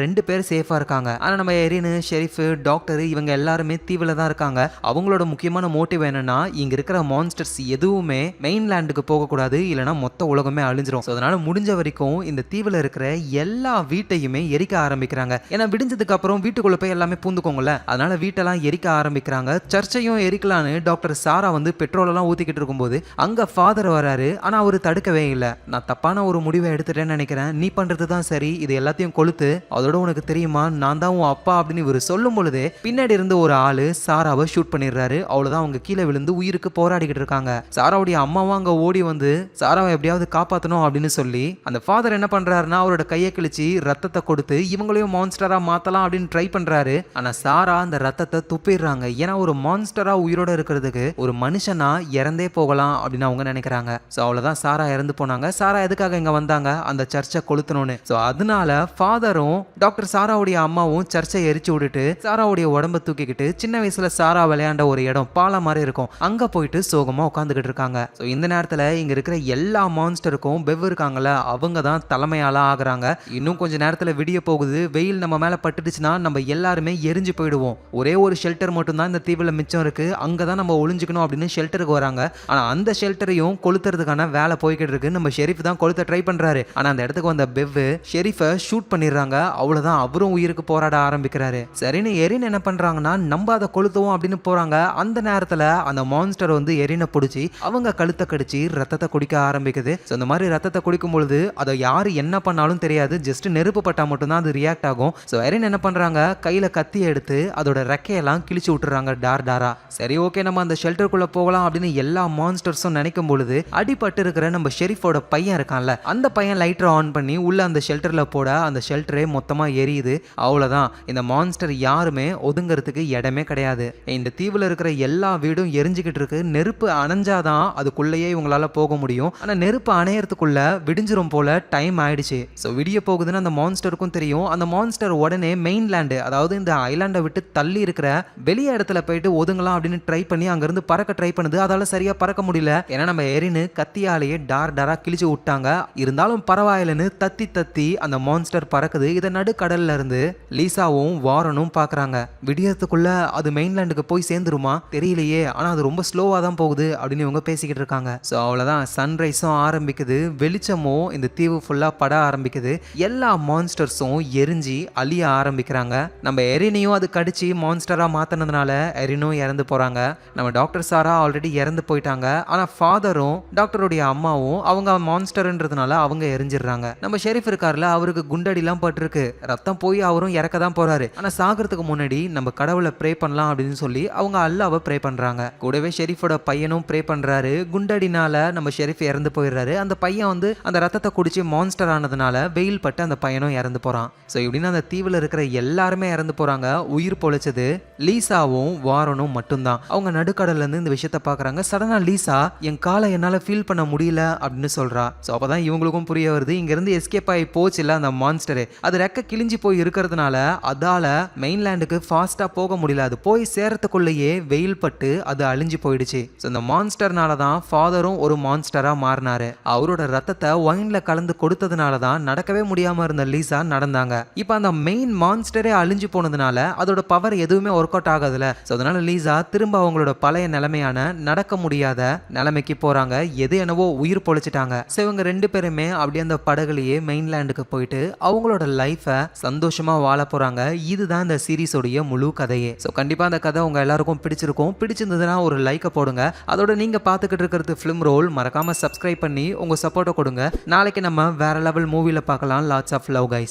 2 பேர் சேஃபா இருக்காங்க. ஆனா நம்ம எரின், ஷெரீஃப், டாக்டர் இவங்க எல்லாருமே தீவுல தான் இருக்காங்க. அவங்களோட முக்கியமான மோட்டிவ் என்னன்னா இங்க இருக்கிற மான்ஸ்டர்ஸ் எதுவுமே மெயின்லேண்டுக்கு போக கூடாது, இல்லனா மொத்த உலகமே அழிஞ்சிரும். சோ அதனால முடிஞ்ச வரைக்கும் இந்த தீவுல இருக்கிற எல்லா வீட்டையுமே எரிக்க ஆரம்பிக்கிறாங்க. ஏன்னா விடிஞ்சதுக்கு அப்புறம் வீட்டுக்குள்ள போய் எல்லாமே பூந்துக்கோங்கல, அதனால வீட்டெல்லாம் எரிக்க ஆரம்பிக்கிறாங்க. சர்ச்சையும் எரிக்கலான்னு டாக்டர் சாரா வந்து பெட்ரோல் எல்லாம் ஊத்திக்கிட்டு இருக்கும்போது அங்க ஃபாதர் வராரு. ஆனா அவரு தடுக்கவே இல்லை. நான் தப்பான ஒரு முடிவை எடுத்துட்டேன்னு நினைக்கிறேன், நீ பண்றது தான் சரி, இது எல்லாத்தையும் கொளுத்து, அதோட உனக்கு தெரியுமா நான் தான் உன் அப்பா அப்படின்னு இவர் சொல்லும் பொழுது பின்னாடி இருந்து ஒரு ஆளு சாராவை ஷூட் பண்ணிடுறாரு. அவ்வளவுதான், அவங்க கீழே விழுந்து உயிருக்கு போராடிக்கிட்டு இருக்காங்க. சாராவுடைய அம்மாவும் அங்க ஓடி வந்து சாராவை எப்படியாவது காப்பாற்றணும் அப்படின்னு சொல்லி அந்த ஃபாதர் என்ன பண்றாருன்னா அவரோட கையை கிழிச்சு ரத்தத்தை கொடுத்து இவங்களையும் மான்ஸ்டரா மாத்தலாம் அப்படின்னு ட்ரை பண்றாரு. ஆனா சாரா அந்த ரத்தத்தை துப்பிடுறாங்க. ஏன்னா ஒரு மான்ஸ்டரா உயிரோட இருக்கிறதுக்கு ஒரு மனுஷனா இறந்தே போகலாம் அப்படின்னு அவங்க நினைக்கிறாங்க. சோ அவ்வளவுதான், சாரா இறந்து போனாங்க. சாரா எதுக்காக இங்க வந்தாங்க, அந்த சர்ச்சை கொளுத்தணும்னு. சோ அதனால ஃபாதரும் டாக்டர் சாராவுடைய அம்மாவும் சர்ச்சை எரிச்சு விட்டுட்டு சாராவுடைய உடம்ப தூக்கிக்கிட்டு சின்ன வயசுல சாரா விளையாண்ட ஒரு இடம் பாலம் மாதிரி இருக்கும், அங்க போயிட்டு சோகமா உட்காந்துக்கிட்டு இருக்காங்க. சோ இந்த நேரத்துல இங்க இருக்கிற எல்லா மான்ஸ்டருக்கும் பெவ் இருக்காங்கல்ல, அவங்க தான் தலைமையாளா ஆகுறாங்க. இன்னும் கொஞ்ச நேரத்துல விடிய போகுது. வெயில் நம்ம மேல பட்டுடுச்சுன்னா நம்ம எல்லாருமே எரிஞ்சு போயிடுவோம். ஒரே ஒரு ஷெல்டர் மட்டும் தான் இந்த தீவுல மிச்சம் இருக்கு, அங்கதான் நம்ம ஒளிஞ்சுக்கணும் அப்படின்னு ஷெல்டருக்கு வராங்க. ஆனா அந்த ஷெல்டரையும் கொளுத்துறதுக்கான வேலை போய்கிட்டு இருக்கு. நம்ம ஷெரீஃப் தான் கொளுத்த ட்ரை பண்றாரு. ஆனா அந்த இடத்துக்கு வந்த பெவ் ஷெரீஃபை ஷூட் பண்ணிடுறாங்க. அவ்வளவுதான், அவரும் உயிருக்கு போராட ஆரம்பிக்கிறாரு. சரின்னு எரின் என்ன பண்றாங்கன்னா நம்ம அதை கொளுத்துவோம் அப்படின்னு போறாங்க. அந்த நேரத்துல அந்த மான்ஸ்டர் வந்து எரினை பிடிச்சி அவங்க கழுத்தை கடிச்சு ரத்தத்தை குடிக்க ஆரம்பிக்குது. இந்த மாதிரி ரத்தத்தை குடிக்கும் பொழுது அதை யாரு என்ன பண்ணாலும் தெரியாது, ஜஸ்ட் நெருப்பு பட்டா மட்டும்தான் அது ரியாக்ட் ஆகும். ஸோ எரின் என்ன பண்றாங்க, கையில கத்தி எடுத்து அதோட ரெக்கையெல்லாம் கிழிச்சு விட்டுறாங்க டார் டாரா. சரி ஓகே, நம்ம அந்த ஷெல்டருக்குள்ள போகலாம் அப்படின்னு எல்லா மான்ஸ்டர்ஸும் நினைக்கும் பொழுது அடிபட்டு இருக்கிற நம்ம ஷெரீஃபோட பையன் இருக்கான்ல, அந்த பையன் லைட்டர் ஆன் பண்ணி உள்ள அந்த ஷெல்டர்ல போட அந்த ஷெல்டரே மொத்தமா எரியுது. அவ்வளவுதான், இந்த மான்ஸ்டர் யாருமே ஒதுங்கிறதுக்கு இடமே கிடையாது. இந்த தீவுல இருக்கிற எல்லா வீடும் எரிஞ்சுக்கிட்டு இருக்கு. நெருப்பு அணைஞ்சாதான் அதுக்குள்ளேயே இவங்களால போக முடியும். ஆனா நெருப்பு அணையறதுக்குள்ள விடிஞ்சிரும் போல டைம் ஆயிடுச்சு. ஸோ விடிய போகுதுன்னு அந்த மான்ஸ்டருக்கும் தெரியும். அந்த மான்ஸ்டர் உடனே மெயின்லேண்டு, அதாவது இந்த ஐலாண்டை விட்டு தள்ளி இருக்கிற வெளிய இடத்துல போயிட்டு ஒதுங்கலாம் அப்படின்னு ட்ரை பண்ணி அங்கிருந்து பறக்க ட்ரை பண்ணுது. அதால சரியா பறக்க முடியல. ஏன்னா நம்ம எரின்னு கத்தியாலேயே டாரா கிழிச்சு விட்டாங்க. இருந்தாலும் பரவாயில்லன்னு தத்தி தத்தி அந்த மான்ஸ்டர் பறக்குது. இதை நடுக்கடல்ல இருந்து லீசாவும் வாரனும் பாக்குறாங்க. விடியறதுக்குள்ள அது மெயின்லேண்டுக்கு போய் சேர்ந்துருமா தெரியலையே, ஆனா அது ரொம்ப ஸ்லோவா தான் போகுது அப்படின்னு இவங்க பேசிக்கிட்டு இருக்காங்க. ஸோ அவ்வளோதான், சன்ரைஸும் ஆரம்பிக்குது. வெளிச்சமும் இந்த தீவு ஃபுல்லா பட ஆரம்பிக்குது. எல்லா மான்ஸ்டர்ஸும் எரிஞ்சு அழிய ஆரம்பிக்கிறாங்க. நம்ம எரினையும் அது கடிச்சு மான்ஸ்டரா மாத்தினதுனால எரினும் இறந்து போறாங்க. நம்ம டாக்டர் சாரா ஆல்ரெடி இறந்து போயிட்டாங்க. ஆனா ஃபாதரும் டாக்டருடைய அம்மாவும் அவங்க மான்ஸ்டர்ன்றதுனால அவங்க எரிஞ்சிடுறாங்க. நம்ம ஷெரீஃப் இருக்கார்ல, அவருக்கு குண்டடிலாம் பட்டிருக்கு. ரத்தம் போய் அவரும் இறக்க தான் போறாரு. ஆனா சாகிறதுக்கு முன்னாடி நம்ம கடவுளை ப்ரே பண்ணலாம் அப்படின்னு சொல்லி அவங்க அல்லாவை ப்ரே பண்றாங்க. கூடவே ஷெரீஃபோட பையனும் ப்ரே பண்றாரு. குண்டடினால நம்ம ஷெரீஃப் இறந்து போயிடுறாரு. அந்த பையன் வந்து அந்த ரத்தத்தை குடிச்சு மான்ஸ்டர் ஆனதுனால வெயில் பட்டு அந்த பையனும் இறந்து போறான். ஸோ இப்படின்னு அந்த தீவில் இருக்கிற எல்லாருமே இறந்து போறாங்க. உயிர் பொழைச்சது லீசாவும் வாரனும் மட்டும்தான். அவங்க நடுக்கடல்ல இருந்து இந்த விஷயத்த பாக்குறாங்க. சடனா லீசா, என் காலை என்னால ஃபீல் பண்ண முடியல அப்படின்னு சொல்றா. ஸோ அப்பதான் இவங்களுக்கும் புரிய வருது, இங்க இருந்து எஸ்கேப் ஆகி போச்சு இல்ல அந்த மான்ஸ்டர், அது ரெக்க கிழிஞ்சு போய் இருக்கிறதுனால அதால மெயின்லேண்டுக்கு ஃபாஸ்டா போக முடியல. அது போய் சேரத்துக்குள்ளேயே வெயில் பட்டு அது அழிஞ்சு போயிடுச்சு. ஸோ இந்த மான்ஸ்டர்னால தான் ஃபாதரும் ஒரு மான்ஸ்டரா மாறினாரு. அவரோட ரத்தத்தை ஒயின்ல கலந்து கொடுத்ததுனால தான் நடக்கவே முடியாம இருந்த லீசா நடந்தாங்க. இப்போ அந்த மெயின் மான்ஸ்டரே அழிஞ்சு போனதுனால அதோட பவர் எதுவுமே ஒர்க் அவுட் ஆகாதுல. ஸோ அதனால லீசா திரும்ப அவங்களோட பழைய நிலைமையான நடக்க முடியாத நிலைமைக்கு போறாங்க. எது என்னவோ உயிர் பொழைச்சிட்டாங்க. ஸோ இவங்க ரெண்டு பேருமே அப்படியே அந்த படகுலையே மெயின்லேண்டுக்கு போயிட்டு அவங்களோட லைஃபை சந்தோஷமா வாழ போறாங்க. இதுதான் இந்த சீரீஸோடைய முழு கதையே. ஸோ கண்டிப்பா அந்த கதை உங்க எல்லாருக்கும் பிடிச்சிருக்கும். பிடிச்சிருந்ததுன்னா ஒரு லைக்கை போடுங்க. அதோட நீங்க பார்த்துக்கிட்டு இருக்கிறது ஃபிலிம் ரோல். மறக்காம சப்ஸ்கிரைப் பண்ணி உங்க சப்போர்ட்டை கொடுங்க. நாளைக்கு நம்ம வேற லெவல் மூவில பார்க்கலாம். Lots of love guys.